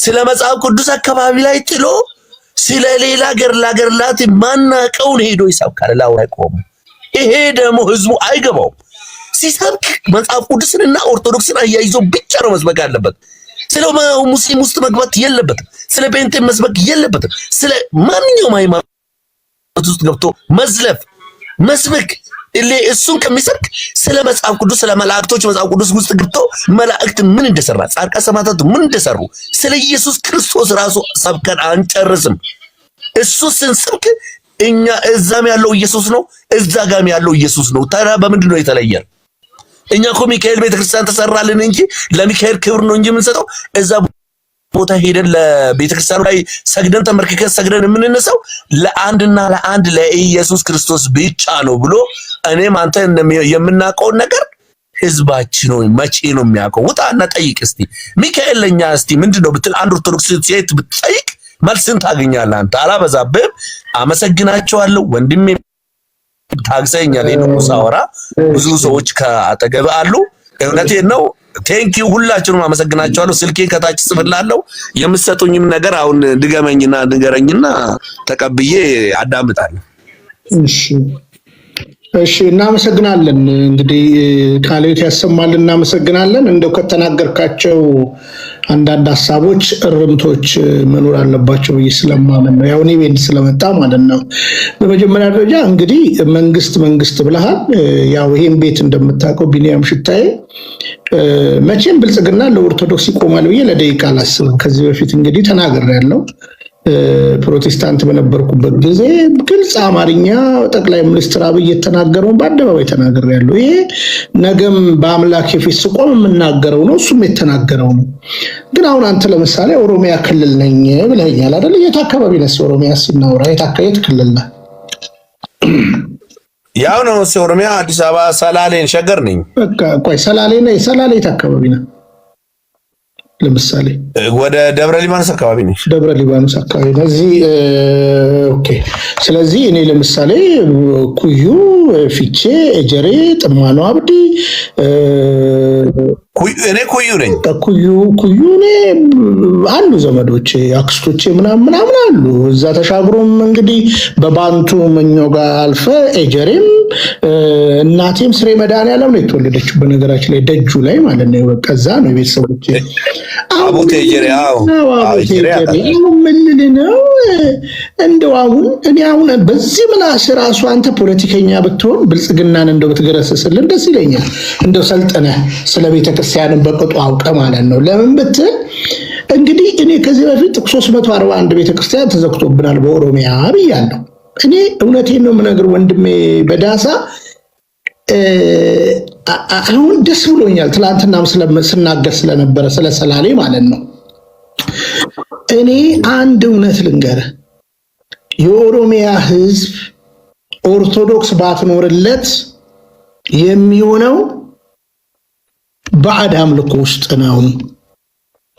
ስለ መጽሐፍ ቅዱስ አካባቢ ላይ ጥሎ ስለ ሌላ ገርላት ማናቀውን ሄዶ ይሰብካል። ላው አይቆም። ይሄ ደግሞ ህዝቡ አይገባውም። ሲሰብክ መጽሐፍ ቅዱስንና ኦርቶዶክስን አያይዞ ብቻ ነው መስበክ ያለበት። ስለ ሙስሊም ውስጥ መግባት የለበትም። ስለ ጴንጤ መስበክ የለበትም። ስለ ማንኛውም ሃይማኖት ውስጥ ገብቶ መስበክ እሱን ከሚሰብክ ስለ መጽሐፍ ቅዱስ ስለ መላእክቶች መጽሐፍ ቅዱስ ውስጥ ገብቶ መላእክት ምን እንደሰራ ጻድቃን ሰማዕታት ምን እንደሰሩ ስለ ኢየሱስ ክርስቶስ ራሱ ሰብከን አንጨርስም። እሱ ስንሰብክ እኛ እዛም ያለው ኢየሱስ ነው፣ እዛ ጋም ያለው ኢየሱስ ነው። ታዲያ በምንድን ነው የተለየን? እኛ እኮ ሚካኤል ቤተክርስቲያን ተሰራልን እንጂ ለሚካኤል ክብር ነው እንጂ የምንሰጠው እዛ ቦታ ሄደን ለቤተክርስቲያኑ ላይ ሰግደን ተመርክከን ሰግደን የምንነሳው ለአንድና ለአንድ ለኢየሱስ ክርስቶስ ብቻ ነው ብሎ እኔም አንተ የምናውቀው ነገር ህዝባችን ነው መቼ ነው የሚያውቀው? ውጣና ጠይቅ እስቲ ሚካኤል ለኛ እስቲ ምንድነው ብትል አንድ ኦርቶዶክስ ሴት ብትጠይቅ መልስን ታገኛለህ። አንተ አላበዛብህም። አመሰግናቸዋለሁ ወንድሜ ታግሰኛል። ነው ሳወራ ብዙ ሰዎች ከአጠገብ አሉ። እውነቴን ነው። ቴንኪው ሁላችሁንም አመሰግናችኋለሁ። ስልኬን ከታች ጽፍላለሁ። የምትሰጡኝም ነገር አሁን ድገመኝና ንገረኝና ተቀብዬ አዳምጣለሁ። እሺ እናመሰግናለን። እንግዲህ ቃልዮት ያሰማልን። እናመሰግናለን። እንደው ከተናገርካቸው አንዳንድ ሀሳቦች እርምቶች መኖር አለባቸው ብዬ ስለማመን ነው። ያው እኔ ቤት ስለመጣ ማለት ነው። በመጀመሪያ ደረጃ እንግዲህ መንግስት ብለሃል። ያው ይሄን ቤት እንደምታውቀው ቢኒያም ሽታዬ መቼም ብልጽግና ለኦርቶዶክስ ይቆማል ብዬ ለደቂቃ አላስብም። ከዚህ በፊት እንግዲህ ተናግሬያለሁ። ፕሮቴስታንት በነበርኩበት ጊዜ ግልጽ አማርኛ ጠቅላይ ሚኒስትር አብይ የተናገረውን በአደባባይ ተናግሬያለሁ። ይሄ ነገም በአምላክ ፊት ስቆም የምናገረው ነው፣ እሱም የተናገረው ነው። ግን አሁን አንተ ለምሳሌ ኦሮሚያ ክልል ነኝ ብለኸኛል አይደል? የት አካባቢ ነህ? ኦሮሚያ ሲናወራ የት ክልል ነህ? ያው ነው ኦሮሚያ አዲስ አበባ ሰላሌን ሸገር ነኝ። በቃ ቆይ ሰላሌ ነኝ። ሰላሌ የት አካባቢ ነህ? ለምሳሌ ወደ ደብረ ሊባኖስ አካባቢ ነኝ። ደብረ ሊባኖስ አካባቢ እዚህ ኦኬ። ስለዚህ እኔ ለምሳሌ ኩዩ፣ ፊቼ፣ ኤጀሬ፣ ጥማኖ አብዲ እኔ ኩዩ ነኝ። ኩዩ እኔ አሉ ዘመዶቼ አክስቶቼ ምናምን አሉ እዛ። ተሻግሮም እንግዲህ በባንቱ መኛው ጋር አልፈ ኤጀሬም እናቴም ስሬ መድኃኒዓለም ነው የተወለደችው። በነገራችን ላይ ደጁ ላይ ማለት ነው። በቃ እዛ ነው ቤተሰቦቼ። አቡቴ ኤጀሬ ምን ነው እንደው አሁን በዚህ ምላስ ራሱ አንተ ፖለቲከኛ ብትሆን ብልጽግናን እንደው ብትገረስስልን ደስ ይለኛል። እንደው ሰልጠነ ስለ ቤተክርስቲያንን በቅጡ አውቀ ማለት ነው። ለምን ብትል እንግዲህ እኔ ከዚህ በፊት 341 ቤተክርስቲያን ተዘግቶብናል በኦሮሚያ ብያለሁ። እኔ እውነቴን ነው የምነግር ወንድሜ በዳሳ አሁን ደስ ብሎኛል። ትላንትናም ስናገር ስለነበረ ስለ ሰላሌ ማለት ነው። እኔ አንድ እውነት ልንገርህ፣ የኦሮሚያ ህዝብ ኦርቶዶክስ ባትኖርለት የሚሆነው ባዕድ አምልኮ ውስጥ ነው።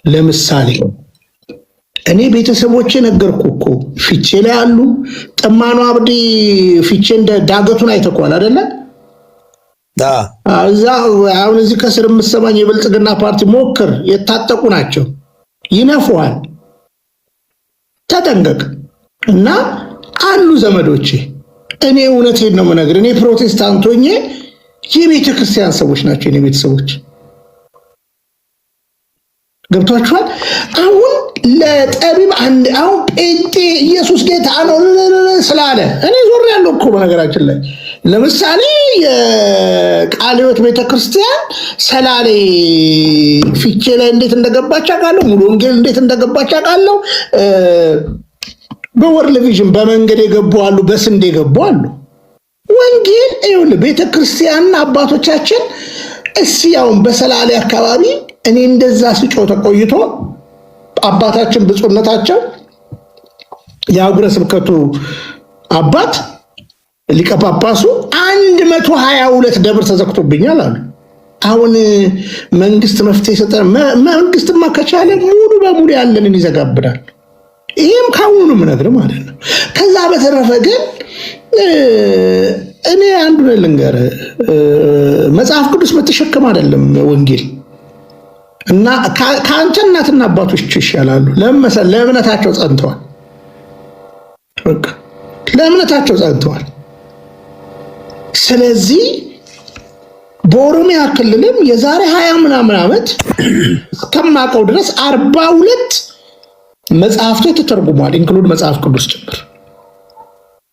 ለምሳሌ እኔ ቤተሰቦቼ ነገርኩ እኮ ፊቼ ላይ አሉ። ጥማኖ አብዲ ፊቼ እንደ ዳገቱን አይተኳል አይደለ? እዛ አሁን እዚህ ከስር የምትሰማኝ የብልጽግና ፓርቲ ሞክር፣ የታጠቁ ናቸው፣ ይነፉሃል። ተጠንቀቅ። እና አሉ ዘመዶቼ። እኔ እውነቴን ነው የምነግርህ። እኔ ፕሮቴስታንት ሆኜ የቤተ ክርስቲያን ሰዎች ናቸው የኔ ቤተሰቦች። ገብቷችኋል? አሁን ለጠቢብ አሁን ጴንጤ ኢየሱስ ጌታ ነው ስላለ እኔ ዞር ያለው እኮ በነገራችን ላይ ለምሳሌ የቃለ ሕይወት ቤተክርስቲያን ሰላሌ ፊቼ ላይ እንዴት እንደገባች አውቃለሁ። ሙሉ ወንጌል እንዴት እንደገባች አውቃለሁ። በወርልድ ቪዥን በመንገድ የገቡ አሉ፣ በስንዴ የገቡ አሉ። ወንጌል ይኸውልህ ቤተክርስቲያን አባቶቻችን እስያውን በሰላሌ አካባቢ እኔ እንደዛ ስጮ ተቆይቶ አባታችን ብፁዕነታቸው የአህጉረ ስብከቱ አባት ሊቀ ጳጳሱ 122 ደብር ተዘግቶብኛል አሉ። አሁን መንግስት መፍትሄ ሰጠ። መንግስትማ ከቻለ ሙሉ በሙሉ ያለንን ይዘጋብናል። ይሄም ካሁኑም ነገር ማለት ነው። ከዛ በተረፈ ግን እኔ አንዱ ልንገርህ፣ መጽሐፍ ቅዱስ በተሸከም አይደለም ወንጌል እና ከአንተ እናትና አባቶች ይሻላሉ። ለእምነታቸው ጸንተዋል። በቃ ለእምነታቸው ጸንተዋል። ስለዚህ በኦሮሚያ ክልልም የዛሬ 20 ምናምን ዓመት እስከማውቀው ድረስ 42 መጽሐፍቶች ተተርጉሟል፣ ኢንክሉድ መጽሐፍ ቅዱስ ጭምር።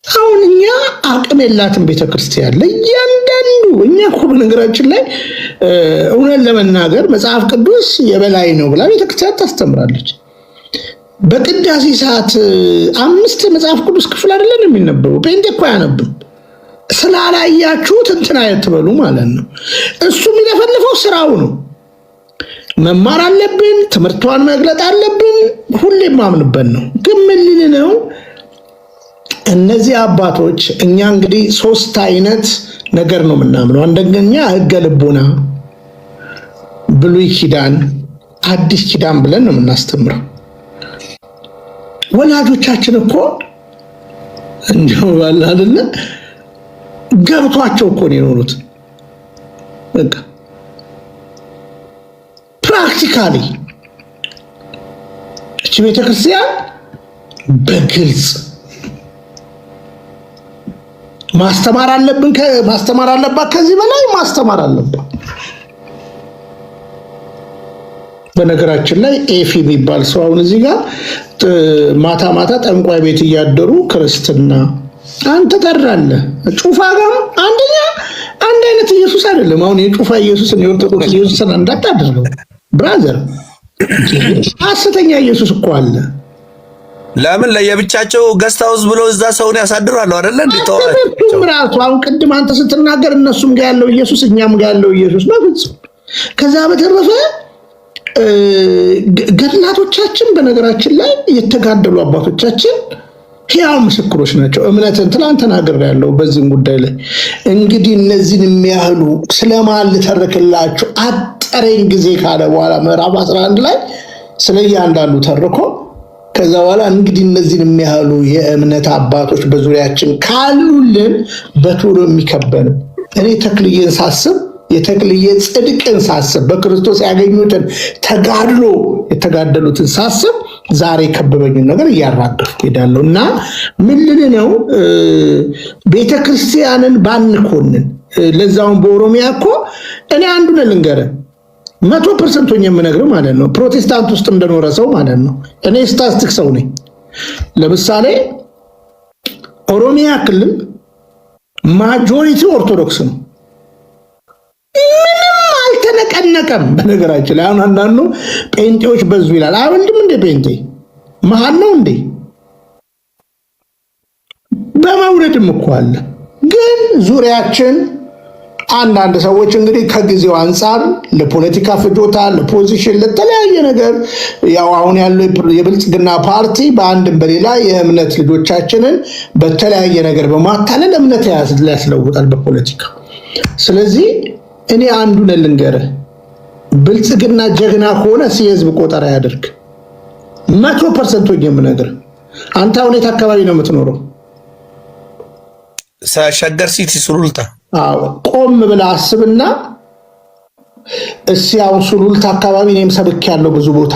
አሁን እኛ አቅም የላትም ቤተክርስቲያን ለእያንዳንዱ። እኛ እኮ በነገራችን ላይ እውነት ለመናገር መጽሐፍ ቅዱስ የበላይ ነው ብላ ቤተክርስቲያን ታስተምራለች። በቅዳሴ ሰዓት 5 መጽሐፍ ቅዱስ ክፍል አይደለም የሚነበበው። ጴንጤ እኮ አያነብም። ስላላያችሁት እንትን አትበሉ ማለት ነው። እሱ የሚለፈልፈው ስራው ነው። መማር አለብን፣ ትምህርቷን መግለጥ አለብን። ሁሌም ማምንበት ነው። ግን ምን ነው እነዚህ አባቶች እኛ እንግዲህ 3 አይነት ነገር ነው የምናምነው። አንደኛ ሕገ ልቦና፣ ብሉይ ኪዳን፣ አዲስ ኪዳን ብለን ነው የምናስተምረው። ወላጆቻችን እኮ እንደው ባላ አይደለ ገብቷቸው እኮ ነው የኖሩት። በቃ ፕራክቲካሊ እቺ ቤተክርስቲያን በግልጽ ማስተማር አለብን። ማስተማር አለባት። ከዚህ በላይ ማስተማር አለባት። በነገራችን ላይ ኤፊ የሚባል ሰው አሁን እዚህ ጋር ማታ ማታ ጠንቋይ ቤት እያደሩ ክርስትና አንተ ተራለህ። ጩፋ ጋር አንደኛ አንድ አይነት ኢየሱስ አይደለም። አሁን የጩፋ ኢየሱስን የኦርቶዶክስ ኢየሱስን እንዳታደርገው ብራዘር። ሐሰተኛ ኢየሱስ እኮ አለ። ለምን ለየብቻቸው ገስት ሃውስ ብሎ እዛ ሰውን ያሳድራሉ አይደለ? እንዴ ራሱ አሁን ቅድም አንተ ስትናገር እነሱም ጋር ያለው ኢየሱስ እኛም ጋር ያለው ኢየሱስ ነው በፍጹም። ከዛ በተረፈ ገድላቶቻችን በነገራችን ላይ የተጋደሉ አባቶቻችን ሕያው ምስክሮች ናቸው። እምነትን ትላንት ተናግሬያለሁ በዚህም ጉዳይ ላይ። እንግዲህ እነዚህን የሚያህሉ ስለማን ልተርክላችሁ አጠረኝ ጊዜ ካለ በኋላ ምዕራፍ 11 ላይ ስለ እያንዳንዱ ተርኮ ከዛ በኋላ እንግዲህ እነዚህን የሚያህሉ የእምነት አባቶች በዙሪያችን ካሉልን በቶሎ የሚከበን እኔ ተክልዬን ሳስብ የተክልዬ ጽድቅን ሳስብ በክርስቶስ ያገኙትን ተጋድሎ የተጋደሉትን ሳስብ ዛሬ ከበበኝን ነገር እያራገፍኩ ሄዳለሁ እና ምን ልል ነው ቤተክርስቲያንን ባንኮንን ለዛውን በኦሮሚያ እኮ እኔ አንዱን ልንገርህ 100% ሆኜ የምነግርህ ማለት ነው ፕሮቴስታንት ውስጥ እንደኖረ ሰው ማለት ነው። እኔ ስታስቲክ ሰው ነኝ። ለምሳሌ ኦሮሚያ ክልል ማጆሪቲ ኦርቶዶክስ ነው። ምንም አልተነቀነቀም። በነገራችን ላይ አሁን አንዳንዱ ጴንጤዎች በዙ ይላል። አይወልድም እንደ ጴንጤ መሀል ነው እንዴ? በመውለድም እኮ አለ። ግን ዙሪያችን አንዳንድ ሰዎች እንግዲህ ከጊዜው አንጻር ለፖለቲካ ፍጆታ፣ ለፖዚሽን፣ ለተለያየ ነገር ያው አሁን ያለው የብልጽግና ፓርቲ በአንድም በሌላ የእምነት ልጆቻችንን በተለያየ ነገር በማታለል እምነት ያስለውጣል በፖለቲካ። ስለዚህ እኔ አንዱን ልንገርህ፣ ብልጽግና ጀግና ከሆነ የህዝብ ቆጠራ ያደርግ። 100% ሆኜ የምነግርህ። አንተ አሁን የት አካባቢ ነው የምትኖረው? ሸገር ሲቲ ሱሉልታ። ቆም ብለህ አስብና እሺ ያው ሱሉልታ አካባቢ እኔም ሰብክ ያለው ብዙ ቦታ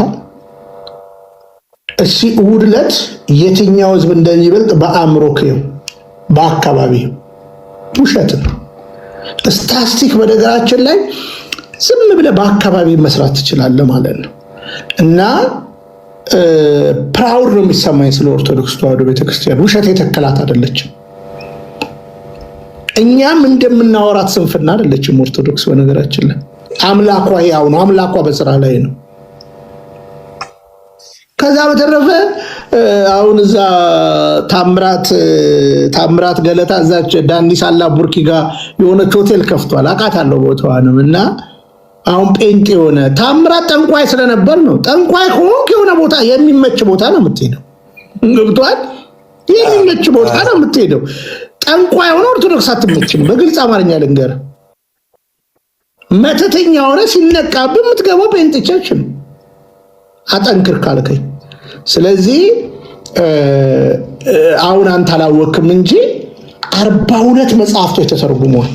እሺ እሑድ ዕለት የትኛው ህዝብ እንደሚበልጥ በአእምሮ ከየው በአካባቢው ውሸት ነው። ስታስቲክ በነገራችን ላይ ዝም ብለህ በአካባቢ መስራት ትችላለህ ማለት ነው። እና ፕራውድ ነው የሚሰማኝ ስለ ኦርቶዶክስ ተዋሕዶ ቤተክርስቲያን። ውሸት የተከላት አይደለችም። እኛም እንደምናወራት ስንፍና አይደለችም ኦርቶዶክስ። በነገራችን ላይ አምላኳ ያው ነው። አምላኳ በስራ ላይ ነው። ከዛ በተረፈ አሁን እዛ ታምራት ገለታ እዛች ዳንዲስ አላ ቡርኪ ጋር የሆነች ሆቴል ከፍቷል። አውቃታለሁ ቦታዋንም። እና አሁን ጴንጤ የሆነ ታምራት ጠንቋይ ስለነበር ነው። ጠንቋይ ከሆንክ የሆነ ቦታ የሚመች ቦታ ነው የምትሄደው። ገብቶሃል? የሚመች ቦታ ነው የምትሄደው። ጠንቋይ ሆነ ኦርቶዶክስ አትመችም። በግልጽ አማርኛ ልንገርህ፣ መተተኛ ሆነ ሲነቃብህ የምትገባው ጴንጤ ቸርች ነው አጠንክር ካልከኝ። ስለዚህ አሁን አንተ አላወቅም እንጂ 42 መጽሐፍቶች ተተርጉመዋል።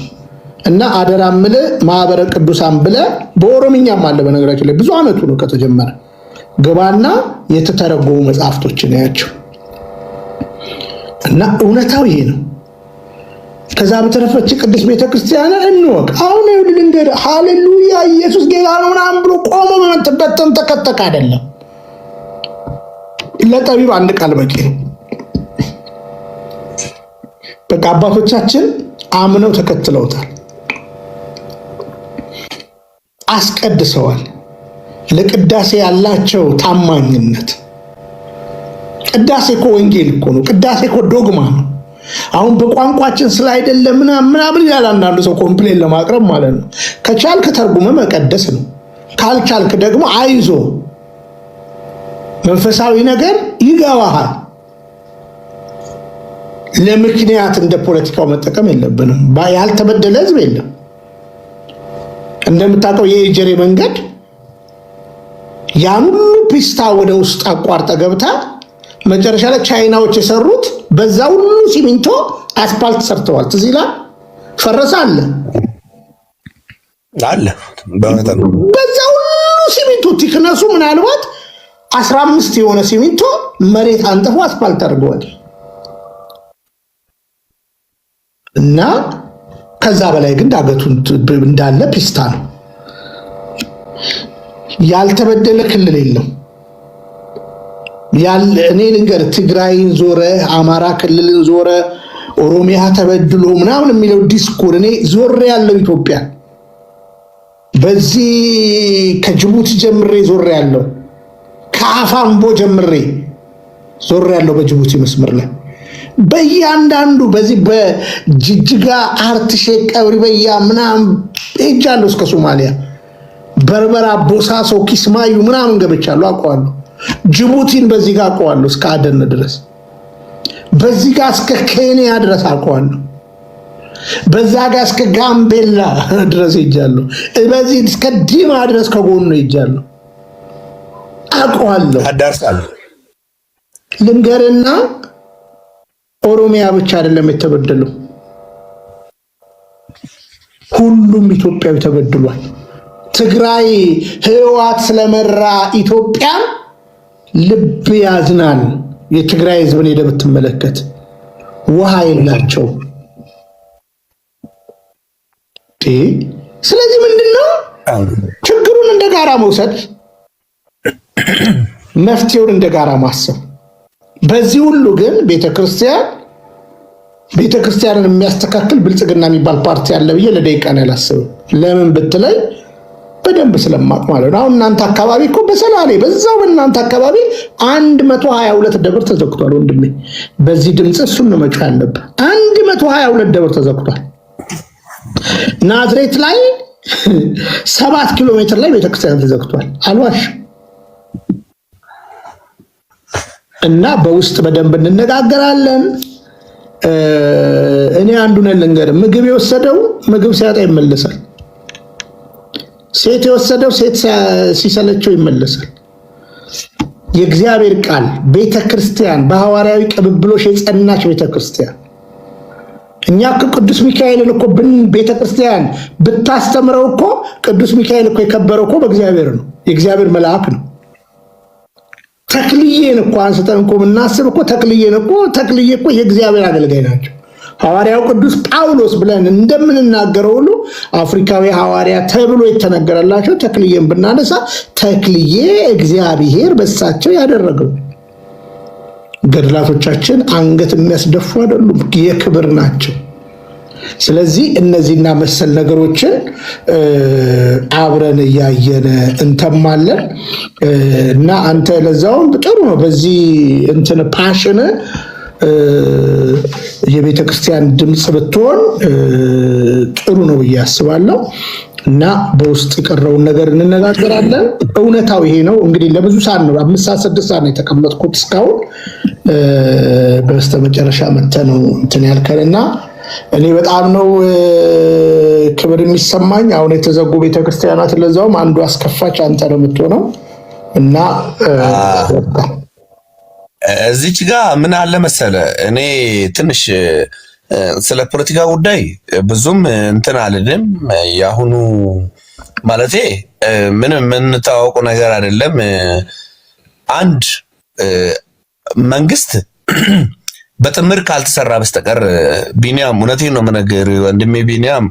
እና አደራ ምልህ ማህበረ ቅዱሳን ብለህ በኦሮምኛም አለ። በነገራችን ላይ ብዙ አመቱ ነው ከተጀመረ። ግባና የተተረጎሙ መጽሐፍቶችን ያቸው እና እውነታው ይሄ ነው። ከዛ በተረፈች ቅድስት ቤተክርስቲያን እንወቅ። አሁን ይሁን እንደ ሃሌሉያ ኢየሱስ ጌታ ነው ምናምን ብሎ ቆሞ በመንተበተን ተከተካ አይደለም። ለጠቢብ አንድ ቃል በቂ ነው። በቃ አባቶቻችን አምነው ተከትለውታል፣ አስቀድሰዋል። ለቅዳሴ ያላቸው ታማኝነት፣ ቅዳሴ እኮ ወንጌል እኮ ነው። ቅዳሴ እኮ ዶግማ ነው። አሁን በቋንቋችን ስላይደለ ምናምን ይላል አንዳንዱ ሰው ኮምፕሌን ለማቅረብ ማለት ነው። ከቻልክ ተርጉመ መቀደስ ነው። ካልቻልክ ደግሞ አይዞ መንፈሳዊ ነገር ይገባሃል። ለምክንያት እንደ ፖለቲካው መጠቀም የለብንም። ያልተበደለ ህዝብ የለም። እንደምታውቀው የኤጀሬ መንገድ ያን ሁሉ ፒስታ ወደ ውስጥ አቋርጠ ገብታ መጨረሻ ላይ ቻይናዎች የሰሩት በዛ ሁሉ ሲሚንቶ አስፓልት ሰርተዋል። ትዝ ይላል። ፈረሰ አለ በዛ ሁሉ ሲሚንቶ ቲክነሱ ምናልባት 15 የሆነ ሲሚንቶ መሬት አንጥፎ አስፓልት አድርገዋል። እና ከዛ በላይ ግን ዳገቱን እንዳለ ፒስታ ነው። ያልተበደለ ክልል የለም። እኔ ልንገር፣ ትግራይን ዞረ፣ አማራ ክልልን ዞረ፣ ኦሮሚያ ተበድሎ ምናምን የሚለው ዲስኩር እኔ ዞሬ ያለው ኢትዮጵያ በዚህ ከጅቡቲ ጀምሬ ዞሬ ያለው ከአፋምቦ ጀምሬ ዞሬ ያለው በጅቡቲ መስመር ላይ በእያንዳንዱ በዚህ በጅጅጋ አርት ሼክ ቀብሪ በያ ምናምን ሄጃለሁ። እስከ ሶማሊያ በርበራ፣ ቦሳሶ፣ ኪስማዩ ምናምን ገብቻለሁ፣ አውቀዋለሁ። ጅቡቲን በዚህ ጋር አውቀዋለሁ እስከ አደን ድረስ፣ በዚህ ጋር እስከ ኬንያ ድረስ አውቀዋለሁ፣ በዛ ጋር እስከ ጋምቤላ ድረስ ሄጃለሁ፣ በዚህ እስከ ዲማ ድረስ ከጎኑ ሄጃለሁ፣ አውቀዋለሁ፣ አዳርሳለሁ። ልንገርና ኦሮሚያ ብቻ አይደለም የተበደለው፣ ሁሉም ኢትዮጵያዊ ተበድሏል። ትግራይ ህወሓት ስለመራ ኢትዮጵያ ልብ ያዝናል። የትግራይ ህዝብን ሄደህ ብትመለከት ውሃ የላቸው። ስለዚህ ምንድነው ችግሩን እንደ ጋራ መውሰድ፣ መፍትሄውን እንደ ጋራ ማሰብ። በዚህ ሁሉ ግን ቤተክርስቲያንን የሚያስተካክል ብልጽግና የሚባል ፓርቲ አለ ብዬ ለደቂቃ ነው ያላስብም። ለምን ብትለኝ በደንብ ስለማቅ ማለት ነው። አሁን እናንተ አካባቢ እኮ በሰላሌ በዛው በእናንተ አካባቢ 122 ደብር ተዘግቷል። ወንድሜ በዚህ ድምፅ እሱን ነው መጮህ ያለብህ። 122 ደብር ተዘግቷል። ናዝሬት ላይ 7 ኪሎ ሜትር ላይ ቤተክርስቲያን ተዘግቷል። አልዋሽ እና በውስጥ በደንብ እንነጋገራለን። እኔ አንዱን ልንገርህ፣ ምግብ የወሰደው ምግብ ሲያጣ ይመለሳል። ሴት የወሰደው ሴት ሲሰለቸው ይመለሳል። የእግዚአብሔር ቃል ቤተክርስቲያን በሐዋርያዊ ቅብብሎሽ የጸናች ቤተክርስቲያን። እኛ ቅዱስ ሚካኤልን እኮ ቤተክርስቲያን ብታስተምረው እኮ ቅዱስ ሚካኤል እኮ የከበረው እኮ በእግዚአብሔር ነው። የእግዚአብሔር መልአክ ነው። ተክልዬን እኮ አንስተን እኮ ብናስብ እኮ ተክልዬ እኮ የእግዚአብሔር አገልጋይ ናቸው። ሐዋርያው ቅዱስ ጳውሎስ ብለን እንደምንናገረው ሁሉ አፍሪካዊ ሐዋርያ ተብሎ የተነገረላቸው ተክልዬን ብናነሳ ተክልዬ እግዚአብሔር በሳቸው ያደረገው። ገድላቶቻችን አንገት የሚያስደፉ አይደሉም፣ የክብር ናቸው። ስለዚህ እነዚህና መሰል ነገሮችን አብረን እያየን እንተማለን እና አንተ ለዛውም ጥሩ ነው። በዚህ እንትን ፓሽን የቤተ ክርስቲያን ድምፅ ብትሆን ጥሩ ነው ብዬ አስባለሁ እና በውስጥ የቀረውን ነገር እንነጋገራለን። እውነታው ይሄ ነው። እንግዲህ ለብዙ ሰዓት ነው 5 ሰዓት 6 ሰዓት ነው የተቀመጥኩት እስካሁን። በስተመጨረሻ መጥተህ ነው እንትን ያልከንና እኔ በጣም ነው ክብር የሚሰማኝ። አሁን የተዘጉ ቤተክርስቲያናት ለዛውም አንዱ አስከፋች አንተ ነው የምትሆነው እና እዚች ጋር ምን አለ መሰለ፣ እኔ ትንሽ ስለ ፖለቲካ ጉዳይ ብዙም እንትን አልልም። ያሁኑ ማለቴ ምንም የምንታወቁ ነገር አይደለም። አንድ መንግስት በጥምር ካልተሰራ በስተቀር ቢኒያም፣ እውነቴን ነው የምነግርህ ወንድሜ ቢኒያም፣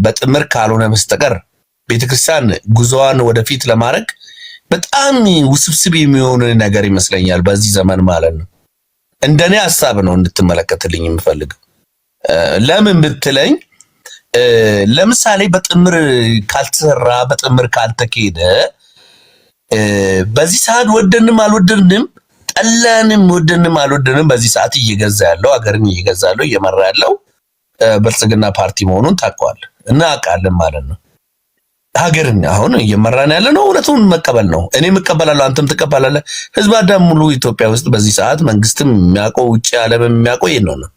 በጥምር ካልሆነ በስተቀር ቤተክርስቲያን ጉዞዋን ወደፊት ለማድረግ በጣም ውስብስብ የሚሆን ነገር ይመስለኛል በዚህ ዘመን ማለት ነው። እንደኔ ሐሳብ ነው እንድትመለከትልኝ የምፈልገው። ለምን ብትለኝ ለምሳሌ በጥምር ካልተሰራ በጥምር ካልተካሄደ በዚህ ሰዓት ወደንም አልወደንም ጠላንም ወደንም አልወደንም በዚህ ሰዓት እየገዛ ያለው አገርን እየገዛ ያለው እየመራ ያለው ብልጽግና ፓርቲ መሆኑን ታውቀዋል እና አውቃለን ማለት ነው። ሀገርን አሁን እየመራን ያለ ነው እውነቱን መቀበል ነው። እኔም እቀበላለሁ አንተም ትቀበላለህ። ህዝብ አዳም ሙሉ ኢትዮጵያ ውስጥ በዚህ ሰዓት መንግስትም የሚያውቀው ውጭ ዓለም የሚያውቀው ይሄን ነው።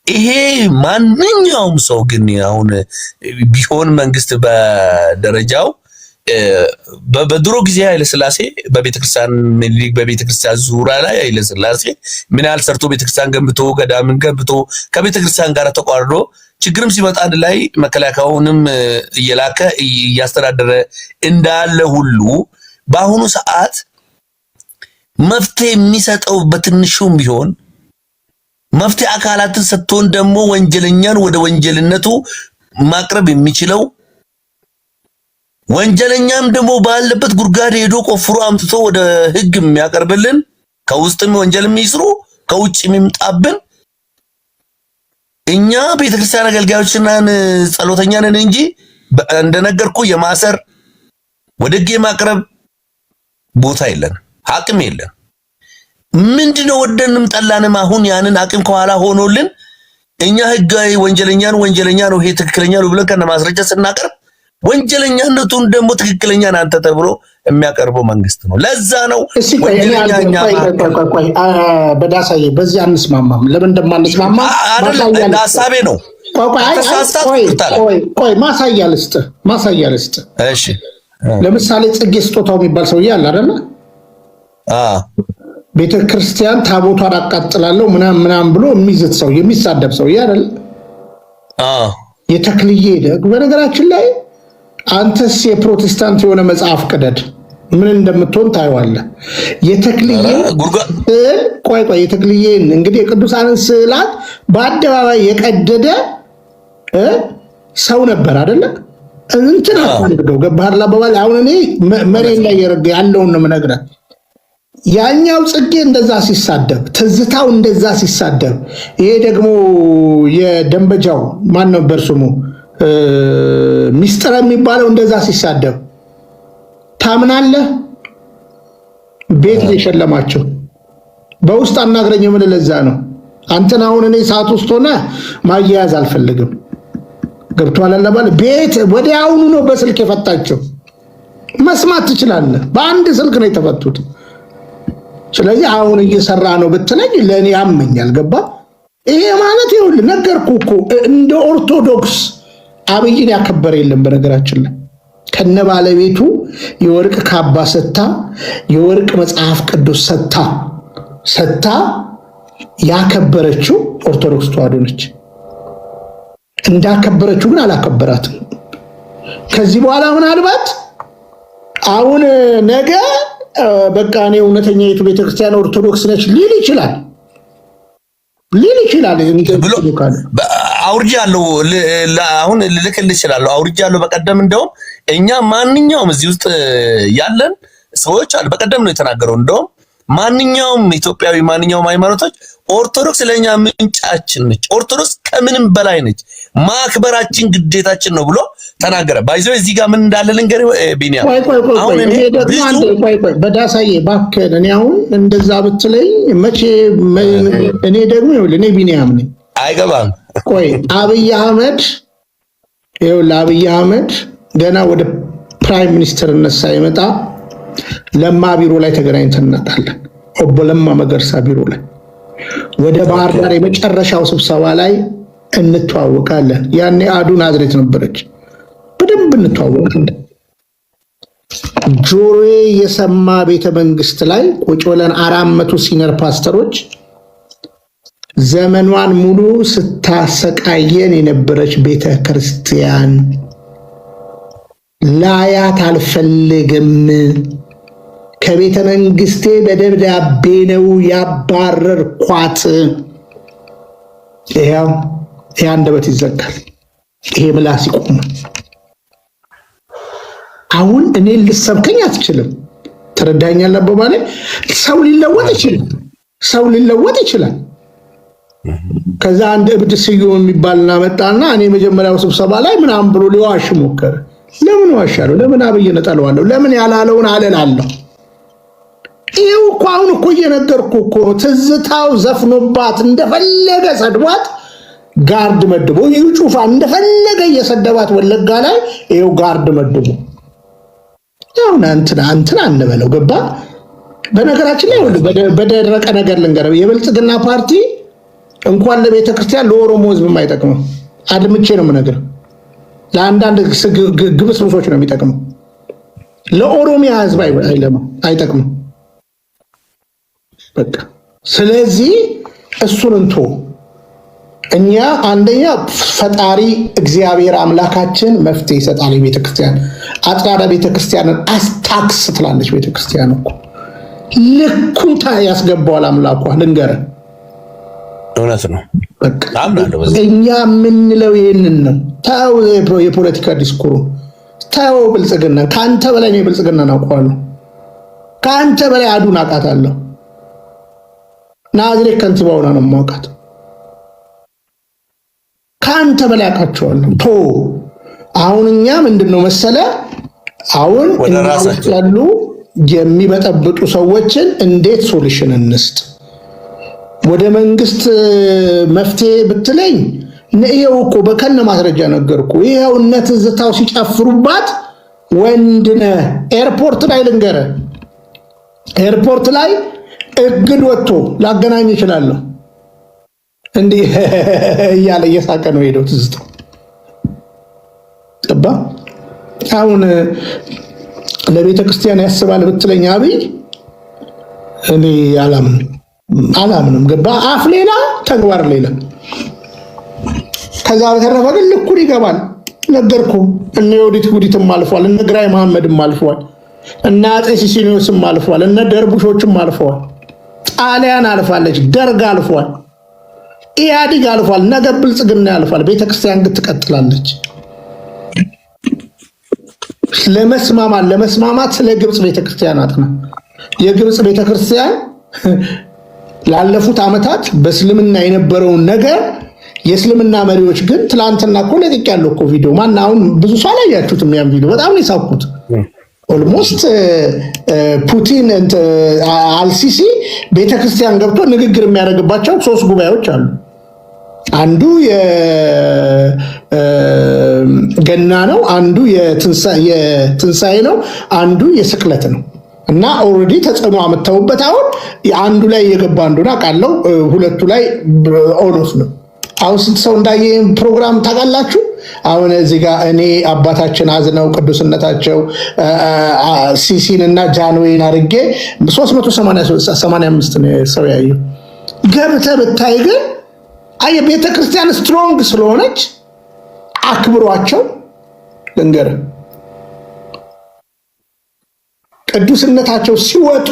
ይሄ ማንኛውም ሰው ግን አሁን ቢሆን መንግስት በደረጃው በድሮ ጊዜ ኃይለ ሥላሴ በቤተክርስቲያን ዙሪያ ላይ ኃይለ ሥላሴ ምን ያህል ሰርቶ ቤተክርስቲያን ገንብቶ ገዳምን ገንብቶ ከቤተክርስቲያን ጋር ተቋርዶ ችግርም ሲመጣ አንድ ላይ መከላከያውንም እየላከ እያስተዳደረ እንዳለ ሁሉ በአሁኑ ሰዓት መፍትሄ የሚሰጠው በትንሹም ቢሆን መፍትሄ አካላትን ሰጥቶን ደግሞ ወንጀለኛን ወደ ወንጀልነቱ ማቅረብ የሚችለው ወንጀለኛም ደግሞ ባለበት ጉርጋድ ሄዶ ቆፍሮ አምጥቶ ወደ ህግ የሚያቀርብልን ከውስጥም ወንጀልም ይስሩ ከውጭም ይምጣብን እኛ ቤተክርስቲያን አገልጋዮችና ጸሎተኛ ነን እንጂ እንደነገርኩ የማሰር ወደ ህግ ማቅረብ ቦታ የለን አቅም የለን። ምንድነው ወደንም ጠላንም አሁን ያንን አቅም ከኋላ ሆኖልን እኛ ህጋዊ ወንጀለኛ ነው ይሄ ትክክለኛ ነው ብለን ከነ ማስረጃ ስናቀርብ ወንጀለኛነቱን ደግሞ ትክክለኛ አንተ ተብሎ የሚያቀርበው መንግስት ነው። ለዛ ነው በዳሳዬ በዚህ አንስማማም። ለምን እንደማንስማማ ሐሳቤ ነው። ቆይ ማሳያ ልስጥ። እሺ ለምሳሌ ጽጌ ስጦታው የሚባል ሰውዬ አለ አይደል? ቤተክርስቲያን ታቦቷን አቃጥላለሁ ምናምን ብሎ የሚዝት ሰው የሚሳደብ ሰው አይደል? የተክልዬ ደግ በነገራችን ላይ አንተስ የፕሮቴስታንት የሆነ መጽሐፍ ቅደድ ምን እንደምትሆን ታየዋለህ። የተክልዬን የተክልዬን እንግዲህ የቅዱሳንን ስዕላት በአደባባይ የቀደደ ሰው ነበር አይደለ? እንትን አድርገው ገባህ አባባል። አሁን እኔ መሬት ላይ ያለውን ነው የምነግርህ። ያኛው ጽጌ እንደዛ ሲሳደብ ትዝታው እንደዛ ሲሳደብ ይሄ ደግሞ የደንበጃው ማን ነበር ስሙ ሚስጥር የሚባለው እንደዛ ሲሳደብ ታምናለህ? ቤት የሸለማቸው በውስጥ አናግረኝ ምን ለዛ ነው አንተን አሁን እኔ ሰዓት ውስጥ ሆነ ማያያዝ አልፈልግም። ገብቷል አላባለ ቤት ወዲያውኑ ነው በስልክ የፈታቸው። መስማት ትችላለህ። በአንድ ስልክ ነው የተፈቱት። ስለዚህ አሁን እየሰራ ነው ብትለኝ ለኔ ያመኛል። ገባ? ይሄ ማለት ይኸውልህ ነገርኩህ እኮ እንደ ኦርቶዶክስ አብይን ያከበረ የለም። በነገራችን ላይ ከነ ባለቤቱ የወርቅ ካባ ሰታ የወርቅ መጽሐፍ ቅዱስ ሰታ ያከበረችው ኦርቶዶክስ ተዋሕዶ ነች። እንዳከበረችው ግን አላከበራትም። ከዚህ በኋላ ምናልባት አሁን ነገ በቃ እኔ እውነተኛ የቱ ቤተክርስቲያን ኦርቶዶክስ ነች ሊል ይችላል ብሎ አውርጃለሁ። አሁን ልልክልህ እችላለሁ። አውርጃለሁ። በቀደም እንደውም እኛ ማንኛውም እዚህ ውስጥ ያለን ሰዎች አለ በቀደም ነው የተናገረው። እንደውም ማንኛውም ኢትዮጵያዊ ማንኛውም ሃይማኖቶች ኦርቶዶክስ ለኛ ምንጫችን ነች። ኦርቶዶክስ ከምንም በላይ ነች። ማክበራችን ግዴታችን ነው ብሎ ተናገረ። ባይዘው እዚህ ጋር ምን እንዳለ ልንገር ቢኒያም። አሁን እኔ ደግሞ በዳሳዬ ባከን እኔ አሁን እንደዛ ብትለኝ መቼ እኔ ደግሞ እኔ ቢኒያም ነኝ አይገባም። አብይ አህመድ ገና ወደ ፕራይም ሚኒስተርነት ሳይመጣ ለማ ቢሮ ላይ ተገናኝተን እናውቃለን። ኦቦ ለማ መገርሳ ቢሮ ላይ ወደ ባህር ዳር የመጨረሻው ስብሰባ ላይ እንተዋወቃለን። ያኔ አዱ ናዝሬት ነበረች። በደንብ እንተዋወቃለን። ጆሮዬ የሰማ ቤተ መንግስት ላይ ቁጭ ብለን 400 ሲኒየር ፓስተሮች ዘመኗን ሙሉ ስታሰቃየን የነበረች ቤተ ክርስቲያን ላያት አልፈልግም፣ ከቤተ መንግስቴ በደብዳቤ ነው ያባረርኳት። ይሄ አንደበት ይዘጋል። ይሄ ምላስ ይቆም። አሁን እኔን ልሰብከኝ አትችልም። ትረዳኛለህ? በማለት ሰው ሊለወጥ ይችላል። ከዛ አንድ እብድ ስዩም የሚባልና መጣና እኔ መጀመሪያው ስብሰባ ላይ ምናምን ብሎ ሊዋሽ ሞከረ። ለምን ዋሻለሁ? ለምን አብይን እጠለዋለሁ? ለምን ያላለውን አለላለሁ? ይኸው እኮ አሁን እኮ እየነገርኩ እኮ ትዝታው ዘፍኖባት እንደፈለገ ሰድቧት ጋርድ መድቦ እዩ ጩፋ እንደፈለገ እየሰደባት ወለጋ ላይ ይኸው ጋርድ መድቦ ያው እንትና አንበለው ገባ። በነገራችን ላይ በደረቀ ነገር ልንገረው የብልጽግና ፓርቲ እንኳን ለቤተ ክርስቲያን ለኦሮሞ ህዝብ የማይጠቅመው አድምቼ ነው የምነግርህ። ለአንዳንድ ግብስብሶች ነው የሚጠቅመው። ለኦሮሚያ ህዝብ አይጠቅምም። በቃ ስለዚህ እሱን እንቶ እኛ አንደኛ ፈጣሪ እግዚአብሔር አምላካችን መፍትሄ ይሰጣል። ቤተክርስቲያን አጥራዳ ቤተክርስቲያንን አስታክስ ትላለች። ቤተክርስቲያን እኮ ልኩታ ያስገባዋል አምላኳ። ልንገርህ እውነት ነው። እኛ የምንለው ይህንን ነው። ታው የፖለቲካ ዲስኩሩ ታው ብልጽግና ከአንተ በላይ ነው። ብልጽግና አውቀዋለሁ። ከአንተ በላይ አዱን አውቃታለሁ። ናዝሬት ከንቲባውና ነው የማውቃት። ከአንተ በላይ አውቃቸዋለሁ። ቶ አሁን እኛ ምንድነው መሰለ አሁን ያሉ የሚበጠብጡ ሰዎችን እንዴት ሶሉሽን እንስጥ? ወደ መንግስት መፍትሄ ብትለኝ ይሄው እኮ በከነ ማስረጃ ነገርኩ። ይሄው እነ ትዝታው ሲጨፍሩባት ወንድነ ኤርፖርት ላይ ልንገረ ኤርፖርት ላይ እግድ ወጥቶ ላገናኝ ይችላል እንዴ እያለ እየሳቀ ነው ሄደው ትዝታው ገባ። አሁን ለቤተ ክርስቲያን ያስባል ብትለኝ አብይ እኔ አላምንም ገባ። አፍ ሌላ ተግባር ሌላ። ከዛ በተረፈ ግን ልኩን ይገባል። ነገርኩ። እነ ዮዲት ጉዲትም አልፏል፣ እነ ግራይ መሐመድም አልፏል፣ እነ አፄ ሲሲኒዮስም አልፏል፣ እነ ደርቡሾችም አልፈዋል። ጣሊያን አልፋለች፣ ደርግ አልፏል፣ ኢህአዲግ አልፏል፣ ነገ ብልጽግና ያልፋል። ቤተክርስቲያን ግን ትቀጥላለች። ለመስማማት ስለ ግብጽ ቤተክርስቲያን አጥና። የግብጽ ቤተክርስቲያን ላለፉት ዓመታት በእስልምና የነበረውን ነገር የእስልምና መሪዎች ግን ትላንትና እኮ ለቅቄያለሁ እኮ ቪዲዮ አሁን ብዙ ሰው አላያችሁትም። ያን ቪዲዮ በጣም ነው የሳኩት። ኦልሞስት ፑቲን አልሲሲ ቤተክርስቲያን ገብቶ ንግግር የሚያደርግባቸው 3 ጉባኤዎች አሉ። አንዱ የገና ነው፣ አንዱ የትንሣኤ ነው፣ አንዱ የስቅለት ነው። እና ኦልሬዲ ተጽዕኖ አመጣውበት። አሁን አንዱ ላይ የገባ እንደሆነ አውቃለሁ፣ ሁለቱ ላይ ኦሎፍ ነው። አሁን ስንት ሰው እንዳየ ፕሮግራም ታውቃላችሁ? አሁን እዚህ ጋር እኔ አባታችን አዝነው ቅዱስነታቸው ሲሲን እና ጃንዌይን አድርጌ 385 ሰው ያየው። ገብተህ ብታይ ግን አየህ ቤተ ክርስቲያን ስትሮንግ ስለሆነች አክብሯቸው። ልንገርህ ቅዱስነታቸው ሲወጡ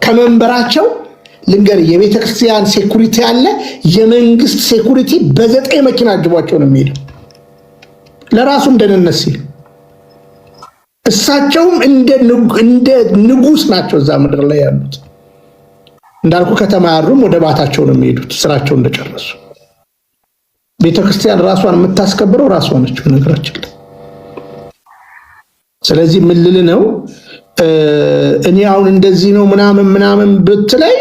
ከመንበራቸው ልንገርህ የቤተ ክርስቲያን ሴኩሪቲ አለ። የመንግስት ሴኩሪቲ በ9 መኪና አጅቧቸው ነው የሚሄደው ለራሱ እንደነነስ ሲል። እሳቸውም እንደ ንጉስ ናቸው እዛ ምድር ላይ ያሉት። እንዳልኩ ከተማ ያሩም ወደ ባታቸው ነው የሚሄዱት ስራቸው እንደጨረሱ። ቤተ ክርስቲያን ራሷን የምታስከብረው ራሷ ነች ነገራችን ላይ። ስለዚህ ምን ልል ነው እኔ አሁን እንደዚህ ነው ምናምን ብትለኝ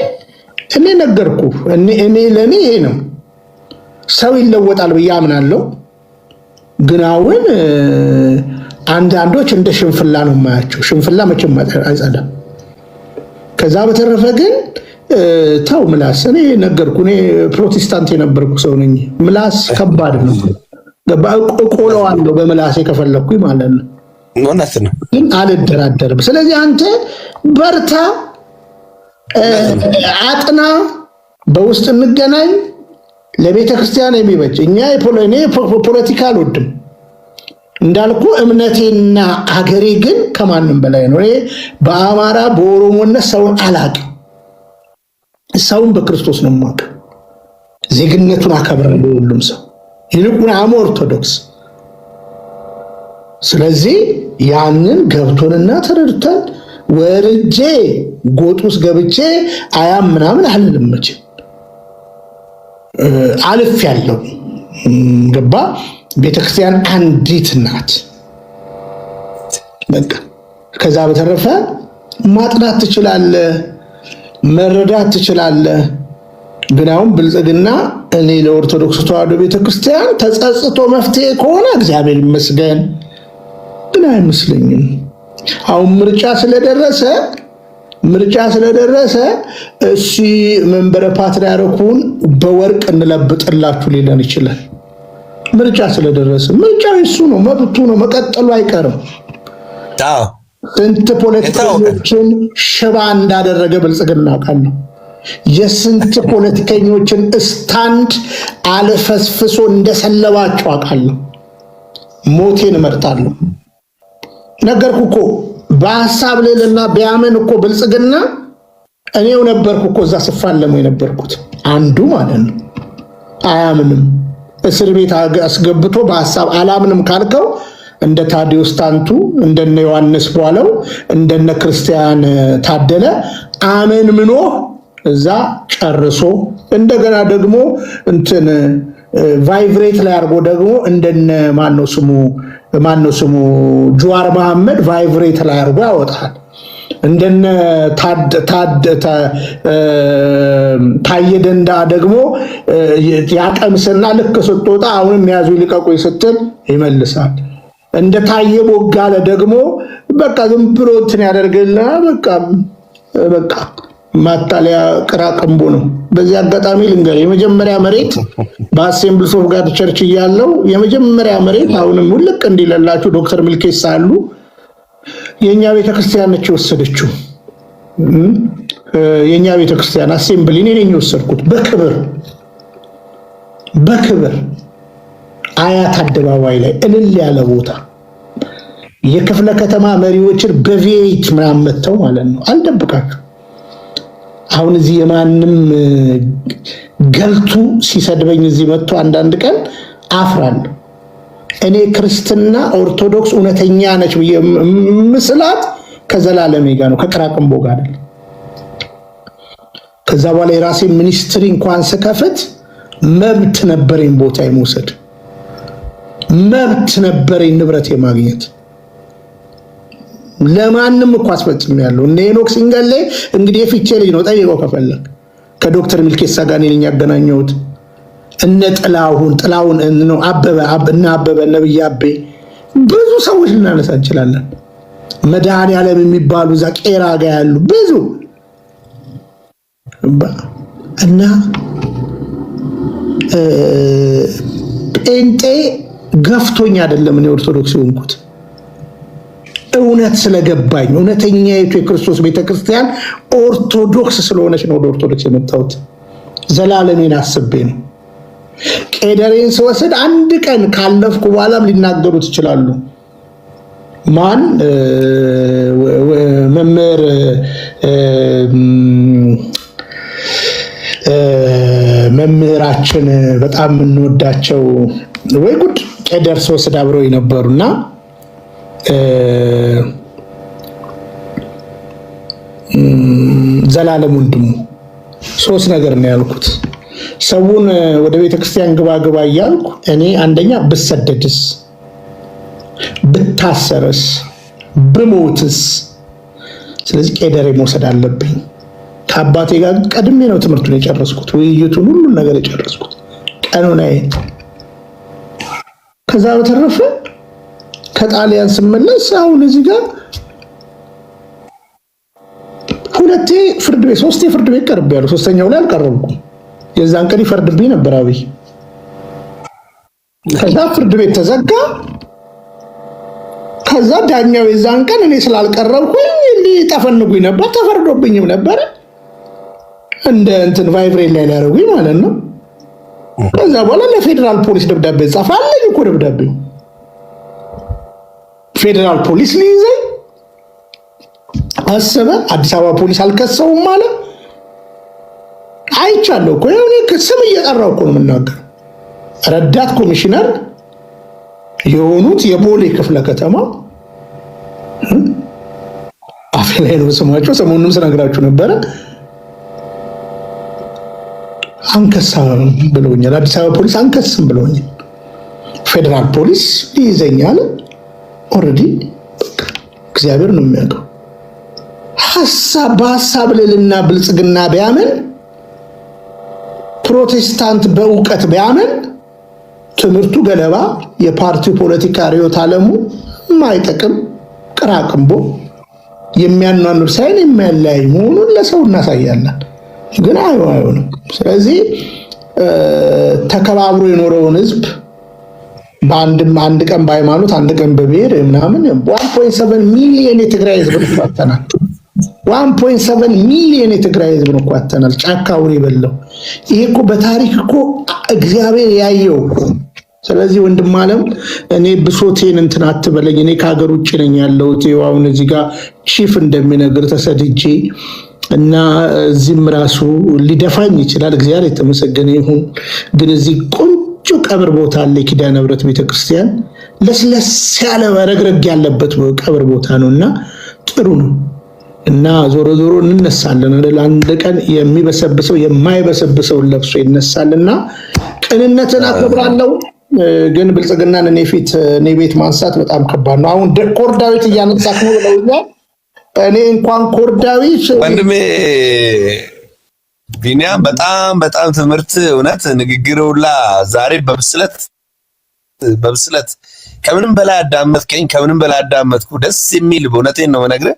እኔ ነገርኩ። እኔ ለኔ ይሄ ነው ሰው ይለወጣል ብዬ አምናለሁ። ግን አሁን አንዳንዶች እንደ ሽንፍላ ነው የማያቸው። ሽንፍላ መቼም አይጸዳም። ከዛ በተረፈ ግን ተው ምላስ። እኔ ነገርኩ። እኔ ፕሮቴስታንት የነበርኩ ሰው ነኝ። ምላስ ከባድ ነው። እቆለዋለሁ በምላሴ ከፈለኩኝ ማለት ነው። እውነት ነው፣ ግን አልደራደርም። ስለዚህ አንተ በርታ፣ አጥና፣ በውስጥ እንገናኝ። ለቤተ ክርስቲያን የሚበጅ እኔ ፖለቲካ አልወድም እንዳልኩ፣ እምነቴና አገሬ ግን ከማንም በላይ ነው። እኔ በአማራ በኦሮሞነት ሰውን አላቅም። ሰውን በክርስቶስ ነው የማውቀው። ዜግነቱን አከብራለሁ ሁሉም ሰው፣ ይልቁን አሞ ኦርቶዶክስ። ስለዚህ ያንን ገብቶንና ተረድተን ወርጄ ጎጥ ውስጥ ገብቼ አያም ምናምን አልልም። አልፍ ያለው ገባ። ቤተክርስቲያን አንዲት ናት። በቃ ከዛ በተረፈ ማጥናት ትችላለህ፣ መረዳት ትችላለህ። ግን አሁን ብልጽግና እኔ ለኦርቶዶክስ ተዋሕዶ ቤተክርስቲያን ተጸጽቶ መፍትሄ ከሆነ እግዚአብሔር ይመስገን፣ ግን አይመስለኝም። አሁን ምርጫ ስለደረሰ እሺ መንበረ ፓትርያርኩን በወርቅ እንለብጥላችሁ ሊለን ይችላል። ምርጫ ስለደረሰ ምርጫው እሱ ነው፣ መብቱ ነው፣ መቀጠሉ አይቀርም። ስንት ፖለቲከኞችን ሽባ እንዳደረገ ብልጽግና አውቃለሁ። የስንት ፖለቲከኞችን ስታንድ አልፈስፍሶ እንደሰለባቸው አውቃለሁ። ሞቴን እመርጣለሁ። ነገርኩ እኮ በሐሳብ ሌልና ቢያመን እኮ ብልጽግና እኔው ነበርኩ እኮ እዛ ስፋለሙ የነበርኩት አንዱ ማለት ነው። አያምንም። እስር ቤት አስገብቶ በሐሳብ አላምንም ካልከው እንደ ታዲዮስ ታንቱ፣ እንደነ ዮሐንስ ቧለው፣ እንደነ ክርስቲያን ታደለ አመን ምኖ እዛ ጨርሶ እንደገና ደግሞ እንትን ቫይብሬት ላይ አድርጎ ደግሞ እንደነ ማነው ስሙ ጁዋር መሐመድ ቫይብሬት ላይ አድርጎ ያወጣል። እንደነ ታየ ደንዳ ደግሞ ያቀምስና ልክ ስትወጣ አሁንም ያዙ ልቀቁኝ ስትል ይመልሳል። እንደ ታየ ቦጋለ ደግሞ በቃ ዝም ብሎ እንትን ያደርግልና በቃ ማታለያ ቅራቅንቦ ነው። በዚህ አጋጣሚ ልንገር፣ የመጀመሪያ መሬት በአሴምብልስ ኦፍ ጋድ ቸርች እያለው የመጀመሪያ መሬት አሁንም ውልቅ እንዲለላችሁ ዶክተር ሚልኬሳ አሉ የኛ ቤተክርስቲያን ነች የወሰደችው። የኛ ቤተክርስቲያን አሴምብሊ እኔ ነኝ የወሰድኩት በክብር አያት አደባባይ ላይ እልል ያለ ቦታ የክፍለ ከተማ መሪዎችን በቪኤት ምናምን መተው ማለት ነው። አልደብቃችሁ። አሁን እዚህ የማንም ገልቱ ሲሰድበኝ እዚህ መጥቶ አንዳንድ ቀን አፍራለሁ። እኔ ክርስትና ኦርቶዶክስ እውነተኛ ነች ብዬ ምስላት ከዘላለሜ ጋር ነው፣ ከቅራቅንቦ ጋር አይደለም። ከዛ በኋላ የራሴ ሚኒስትሪ እንኳን ስከፍት መብት ነበረኝ ቦታ የመውሰድ መብት ነበረኝ ንብረት የማግኘት። ለማንም እኮ አስፈጽም ያለው እነ ሄኖክ ሲንገሌ እንግዲህ የፊቼ ልጅ ነው፣ ጠይቀው ከፈለግ ከዶክተር ሚልኬሳ ጋር እኔ ነኝ ያገናኘሁት። እነ ጥላሁን ነው አበበ ነብይ አቤ ብዙ ሰዎች ልናነሳ እንችላለን። መድኃኔዓለም የሚባሉ እዛ ቄራ ጋር ያሉ ብዙ እና ጴንጤ ገፍቶኝ አይደለም እኔ ኦርቶዶክስ የሆንኩት፣ እውነት ስለገባኝ እውነተኛይቱ የክርስቶስ ቤተክርስቲያን ኦርቶዶክስ ስለሆነች ነው ወደ ኦርቶዶክስ የመጣሁት። ዘላለሜን አስቤ ነው። ቄደሬን ስወስድ አንድ ቀን ካለፍኩ በኋላም ሊናገሩት ይችላሉ። ማን መምህራችን በጣም የምንወዳቸው ወይ ጉድ ቄደር ስወስድ አብረው የነበሩና ዘላለም ወንድሙ ሶስት ነገር ነው ያልኩት። ሰውን ወደ ቤተክርስቲያን ግባ እያልኩ እኔ አንደኛ ብሰደድስ፣ ብታሰርስ፣ ብሞትስ፣ ስለዚህ ቄደሬ መውሰድ አለብኝ። ከአባቴ ጋር ቀድሜ ነው ትምህርቱን የጨረስኩት፣ ውይይቱን ሁሉን ነገር የጨረስኩት ቀኑናዬ። ከዛ በተረፈ ከጣሊያን ስመለስ አሁን እዚህ ጋር ሁለቴ ፍርድ ቤት ሶስቴ ፍርድ ቤት ቀርቤያለሁ። ሶስተኛው ላይ አልቀረብኩም። የዛን ቀን ይፈርድብኝ ነበር አብይ። ከዛ ፍርድ ቤት ተዘጋ። ከዛ ዳኛው የዛን ቀን እኔ ስላልቀረብኩኝ ሊጠፈንጉኝ ነበር፣ ተፈርዶብኝም ነበር። እንደ እንትን ቫይብሬት ላይ ያደረጉኝ ማለት ነው። ከዛ በኋላ ለፌዴራል ፖሊስ ደብዳቤ ጻፋለኝ እኮ ደብዳቤው ፌዴራል ፖሊስ ሊይዘኝ አሰበ። አዲስ አበባ ፖሊስ አልከሰውም ማለት አይቻለሁ እኮ እኔ ስም እየጠራው እኮ ነው የምናገረው። ረዳት ኮሚሽነር የሆኑት የቦሌ ክፍለ ከተማ አፌ ላይ ነው ስማቸው፣ ሰሞኑንም ስነግራችሁ ነበረ። አንከሳም ብለውኛል። አዲስ አበባ ፖሊስ አንከስም ብለውኛል። ፌደራል ፖሊስ ይዘኛል። ኦልሬዲ እግዚአብሔር ነው የሚያውቀው። በሀሳብ ልዕልና ብልጽግና ቢያምን፣ ፕሮቴስታንት በእውቀት ቢያምን፣ ትምህርቱ ገለባ፣ የፓርቲው ፖለቲካ ርዕዮተ ዓለሙ የማይጠቅም ቅራቅንቦ የሚያኗኑር ሳይሆን የሚያለያይ መሆኑን ለሰው እናሳያለን። ግን አይሆንም። ስለዚህ ተከባብሮ የኖረውን ህዝብ አንድ ቀን በሃይማኖት አንድ ቀን በብሔር ምናምን 1.7 ሚሊዮን የትግራይ ህዝብ እንኳተናል። 1.7 ሚሊዮን የትግራይ ህዝብ እንኳተናል። ጫካ አውሬ በለው። ይሄ እኮ በታሪክ እኮ እግዚአብሔር ያየው። ስለዚህ ወንድም ዓለም እኔ ብሶቴን እንትን አትበለኝ። እኔ ከሀገር ውጭ ነኝ ያለሁት። አሁን እዚህ ጋር ቺፍ እንደሚነግር ተሰድጄ እና እዚህም ራሱ ሊደፋኝ ይችላል። እግዚአብሔር የተመሰገነ ይሁን። ግን እዚህ ቆንጆ ቀብር ቦታ አለ፣ ኪዳነ ምሕረት ቤተክርስቲያን። ለስለስ ያለ ረግረግ ያለበት ቀብር ቦታ ነውና ጥሩ ነው። እና ዞሮ ዞሮ እንነሳለን አይደል? አንድ ቀን የሚበሰብሰው የማይበሰብሰውን ለብሶ ይነሳልና ቅንነትን አከብራለሁ። ግን ብልጽግናን እኔ ቤት ማንሳት በጣም ከባድ ነው። አሁን ኮር ዳዊት እያነሳክ ነው ብለውኛል። እኔ እንኳን ኮር ዳዊት ወንድሜ ቢኒያም በጣም ትምህርት እውነት ንግግሩላ ዛሬ በብስለት ከምንም በላይ አዳመጥከኝ፣ ከምንም በላይ አዳመጥኩ። ደስ የሚል በእውነቴን ነው የምነግርህ።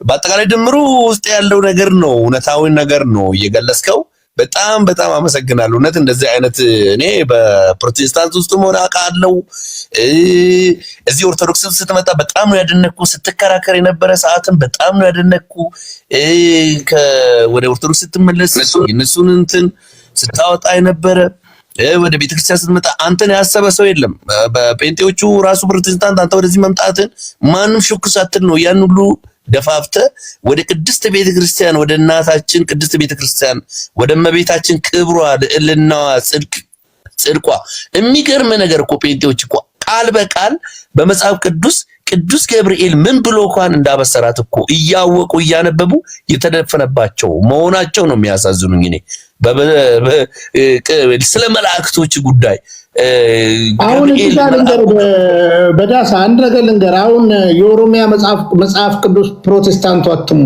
በአጠቃላይ ድምሩ ውስጥ ያለው ነገር ነው፣ እውነታዊ ነገር ነው እየገለጽከው። በጣም አመሰግናለሁ። እውነት እንደዚህ አይነት እኔ በፕሮቴስታንት ውስጥ ሆነ አውቃለሁ። እዚህ ኦርቶዶክስ ስትመጣ በጣም ነው ያደነኩ። ስትከራከር የነበረ ሰዓትን በጣም ነው ያደነኩ። ወደ ኦርቶዶክስ ስትመለስ እነሱን እንትን ስታወጣ የነበረ ወደ ቤተክርስቲያን ስትመጣ አንተን ያሰበ ሰው የለም። በጴንጤዎቹ ራሱ ፕሮቴስታንት አንተ ወደዚህ መምጣትን ማንም ሹክ ሳትል ነው ያን ሁሉ ደፋፍተ ወደ ቅድስት ቤተክርስቲያን፣ ወደ እናታችን ቅድስት ቤተክርስቲያን፣ ወደ እመቤታችን ክብሯ፣ ልዕልናዋ፣ ጽድቋ። የሚገርም ነገር እኮ ጴንጤዎች እኮ ቃል በቃል በመጽሐፍ ቅዱስ ገብርኤል ምን ብሎ እንኳን እንዳበሰራት እኮ እያወቁ እያነበቡ የተደፈነባቸው መሆናቸው ነው የሚያሳዝኑኝ። እኔ ስለ መላእክቶች ጉዳይ አሁን በዳሳ አንድ ነገር ልንገር። አሁን የኦሮሚያ መጽሐፍ ቅዱስ ፕሮቴስታንቱ አትሙ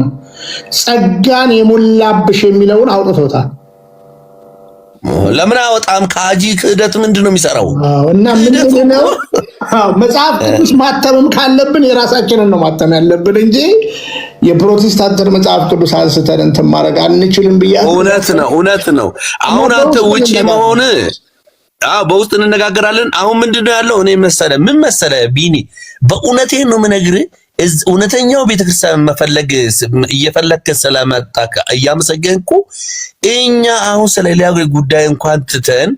ጸጋን የሞላብሽ የሚለውን አውጥቶታል። ለምን አወጣም? ከአጂ ክህደት ምንድን ነው የሚሰራው? እና ምንድነው መጽሐፍ ቅዱስ ማተምም ካለብን የራሳችንን ነው ማተም ያለብን እንጂ የፕሮቴስታንትን መጽሐፍ ቅዱስ አንስተን እንትን ማድረግ አንችልም ብያለሁ። እውነት ነው። አሁን አንተ ውጪ መሆን በውስጥ እንነጋገራለን። አሁን ምንድነው ያለው? እኔ ምን መሰለ ቢኒ፣ በእውነቴ ነው የምነግርህ። እውነተኛው ቤተክርስቲያን እየፈለክ ስለመጣ እያመሰገንኩ እኛ አሁን ስለ ሌላ ጉዳይ እንኳን ትተን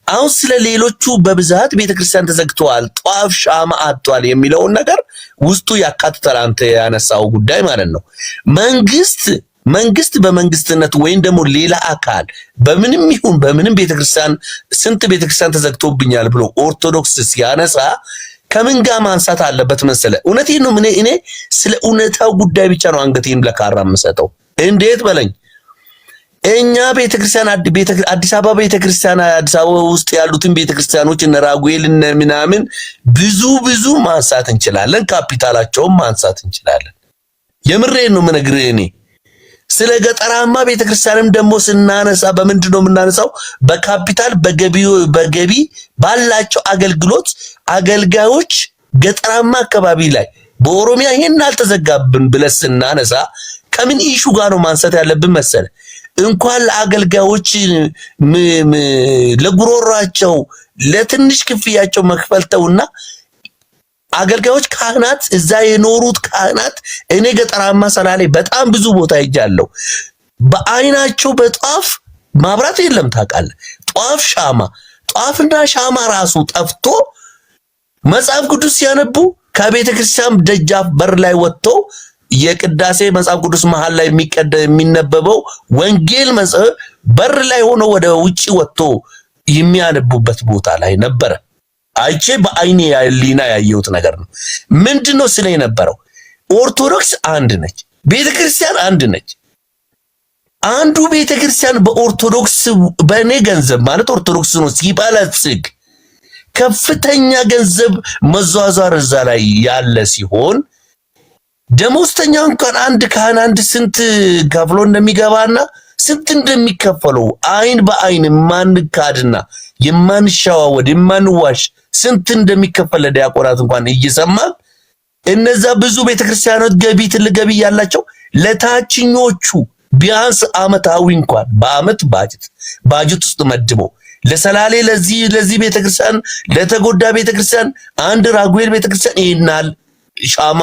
አሁን ስለ ሌሎቹ በብዛት ቤተክርስቲያን ተዘግተዋል፣ ጧፍ ሻማ አጥቷል የሚለውን ነገር ውስጡ ያካትታል። አንተ ያነሳው ጉዳይ ማለት ነው። መንግስት በመንግስትነት ወይም ደግሞ ሌላ አካል በምንም ይሁን በምንም ቤተክርስቲያን ስንት ቤተክርስቲያን ተዘግቶብኛል ብሎ ኦርቶዶክስ ሲያነሳ ከምን ጋር ማንሳት አለበት መሰለ? እውነቴን ነው። እኔ ስለ እውነታው ጉዳይ ብቻ ነው አንገቴን ለካራ የምሰጠው። እንዴት በለኝ። እኛ ቤተክርስቲያን አዲስ አበባ ቤተክርስቲያን አዲስ አበባ ውስጥ ያሉትን ቤተክርስቲያኖች እነ ራጉኤል እነ ምናምን ብዙ ማንሳት እንችላለን። ካፒታላቸውን ማንሳት እንችላለን። የምሬን ነው የምነግርህ። እኔ ስለ ገጠራማ ቤተክርስቲያንም ደግሞ ስናነሳ በምንድን ነው የምናነሳው? በካፒታል በገቢ ባላቸው አገልግሎት አገልጋዮች ገጠራማ አካባቢ ላይ በኦሮሚያ ይሄን አልተዘጋብን ብለን ስናነሳ ከምን ኢሹ ጋር ነው ማንሳት ያለብን መሰለ? እንኳን ለአገልጋዮች ለጉሮሯቸው ለትንሽ ክፍያቸው መክፈልተውና አገልጋዮች ካህናት እዛ የኖሩት ካህናት እኔ ገጠራማ ሰላሌ በጣም ብዙ ቦታ ሄጃለሁ። በአይናቸው በጧፍ ማብራት የለም ታውቃለህ። ጧፍና ሻማ ራሱ ጠፍቶ መጽሐፍ ቅዱስ ሲያነቡ ከቤተ ክርስቲያን ደጃፍ በር ላይ ወጥተው የቅዳሴ መጽሐፍ ቅዱስ መሃል ላይ የሚነበበው ወንጌል መጽሐፍ በር ላይ ሆኖ ወደ ውጪ ወጥቶ የሚያነቡበት ቦታ ላይ ነበረ። አይቼ በአይኔ ሊና ያየሁት ነገር ነው። ምንድነው ስለ የነበረው? ኦርቶዶክስ አንድ ነች፣ ቤተክርስቲያን አንድ ነች። አንዱ ቤተክርስቲያን በኦርቶዶክስ በእኔ ገንዘብ ማለት ኦርቶዶክስ ነው ሲባለጽግ ከፍተኛ ገንዘብ መዟዟር እዛ ላይ ያለ ሲሆን ደሞዝተኛው እንኳን አንድ ካህን አንድ ስንት ከፍሎ እንደሚገባና ስንት እንደሚከፈለው አይን በአይን ማንካድና የማንሻዋወድ የማንዋሽ ስንት እንደሚከፈል ለዲያቆናት እንኳን እየሰማ እነዛ ብዙ ቤተክርስቲያኖች ትልቅ ገቢ ያላቸው ለታችኞቹ ቢያንስ አመታዊ እንኳን በአመት ባጀት ውስጥ መድበው ለሰላሌ ለዚህ ቤተክርስቲያን ለተጎዳ ቤተክርስቲያን አንድ ራጉኤል ቤተክርስቲያን ይናል ሻማ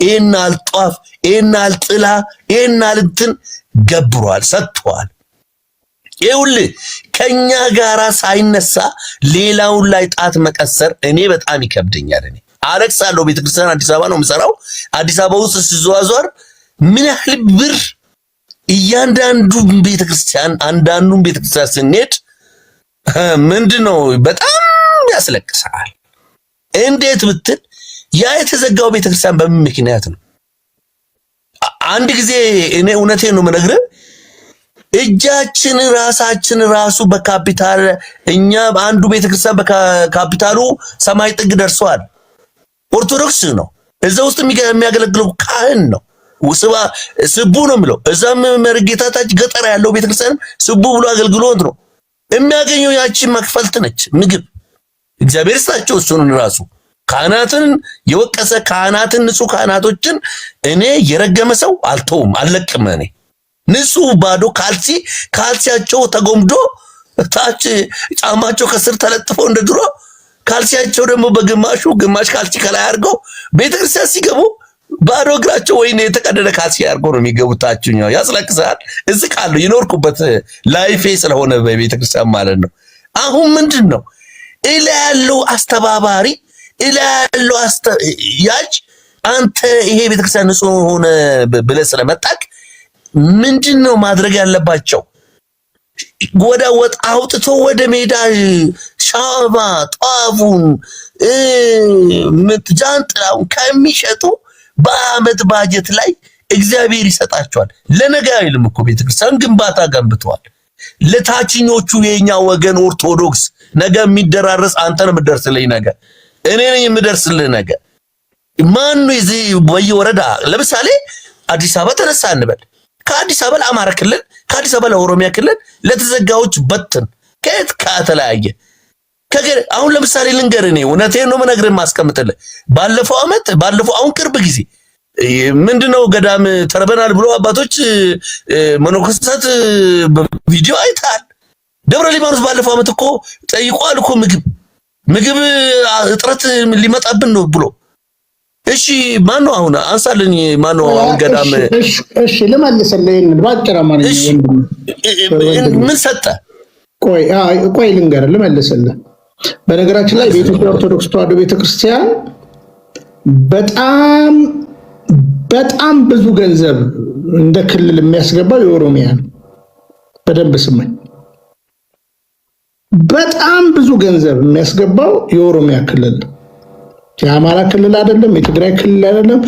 ይናል ጧፍ ይናል ጥላ ይናል እንትን ገብሯል ሰጥቷል። ይኸውልህ ከኛ ጋራ ሳይነሳ ሌላውን ላይ ጣት መቀሰር እኔ በጣም ይከብደኛል። እኔ አለቅሳለሁ። ቤተክርስቲያን አዲስ አበባ ነው የምሰራው። አዲስ አበባ ውስጥ ሲዘዋወር ምን ያህል ብር እያንዳንዱ ቤተክርስቲያን አንዳንዱን ቤተክርስቲያን ስንሄድ ምንድነው በጣም ያስለቅሳል። እንዴት ብትል ያ የተዘጋው ቤተክርስቲያን በምን ምክንያት ነው? አንድ ጊዜ እኔ እውነቴን ነው የምነግርህ እጃችን ራሳችን ራሱ በካፒታል እኛ አንዱ ቤተክርስቲያን በካፒታሉ ሰማይ ጥግ ደርሷል። ኦርቶዶክስ ነው። እዛ ውስጥ የሚያገለግለው ካህን ነው። ስቡ ነው የሚለው እዛም መርጌታ ታች ገጠር ያለው ቤተክርስቲያን ስቡ ብሎ አገልግሎት ነው የሚያገኘው። ያቺን መክፈልት ነች ምግብ እግዚአብሔር ስጣቸው እሱን ራሱ ካህናትን የወቀሰ ካህናትን ንጹህ ካህናቶችን እኔ የረገመ ሰው አልተውም አልለቅም። እኔ ንጹህ ባዶ ካልሲያቸው ተጎምዶ ታች ጫማቸው ከስር ተለጥፎ እንደ ድሮ ካልሲያቸው ደግሞ ግማሽ ካልሲ ከላይ አድርገው ቤተክርስቲያን ሲገቡ ባዶ እግራቸው ወይኔ የተቀደደ ካልሲ አድርገው ነው የሚገቡት። ታችኛው ያስለቅሳል። እዚህ ካለው የኖርኩበት ላይፌ ስለሆነ በቤተክርስቲያን ማለት ነው። አሁን ምንድነው እላ ያለው አስተባባሪ እላ ያለው ያጅ አንተ ይሄ ቤተክርስቲያን ንጹህ ሆነ ብለህ ስለመጣክ ምንድነው ማድረግ ያለባቸው? ወደ ወጥ አውጥቶ ወደ ሜዳ ሻማ ጧፉን ጃንጥላውን ከሚሸጡ በአመት ባጀት ላይ እግዚአብሔር ይሰጣቸዋል። ለነገ አይልም እኮ ቤተክርስቲያን ግንባታ ገንብተዋል። ለታችኞቹ የኛ ወገን ኦርቶዶክስ ነገ የሚደራረስ አንተ ነው የምደርስልኝ ነገ እኔ ነኝ የምደርስልህ ነገ ማን ነው እዚህ በየወረዳ ለምሳሌ አዲስ አበባ ተነሳ እንበል ከአዲስ አበባ ለአማራ ክልል ከአዲስ አበባ ለኦሮሚያ ክልል ለተዘጋዎች በትን ከየት ከተለያየ አሁን ለምሳሌ ልንገርህ እኔ እውነቴን ነው የምነግርህ ማስቀምጥልህ ባለፈው አሁን ቅርብ ጊዜ ምንድነው ገዳም ተርበናል ብሎ አባቶች መነኮሳት ቪዲዮ አይታል። ደብረ ሊባኖስ ባለፈው አመት እኮ ጠይቋል እኮ ምግብ እጥረት ሊመጣብን ነው ብሎ እሺ ማነው አሁን አንሳልኝ ማነው አሁን ገዳም እሺ ልመልስልህ ባጭራ ማለት ምን ሰጠ ቆይ ልንገርህ ልመልስልህ። በነገራችን ላይ በኢትዮጵያ ኦርቶዶክስ ተዋሕዶ ቤተክርስቲያን በጣም ብዙ ገንዘብ እንደ ክልል የሚያስገባው የኦሮሚያ ነው። በደንብ ስማኝ። በጣም ብዙ ገንዘብ የሚያስገባው የኦሮሚያ ክልል የአማራ ክልል አይደለም፣ የትግራይ ክልል አይደለም።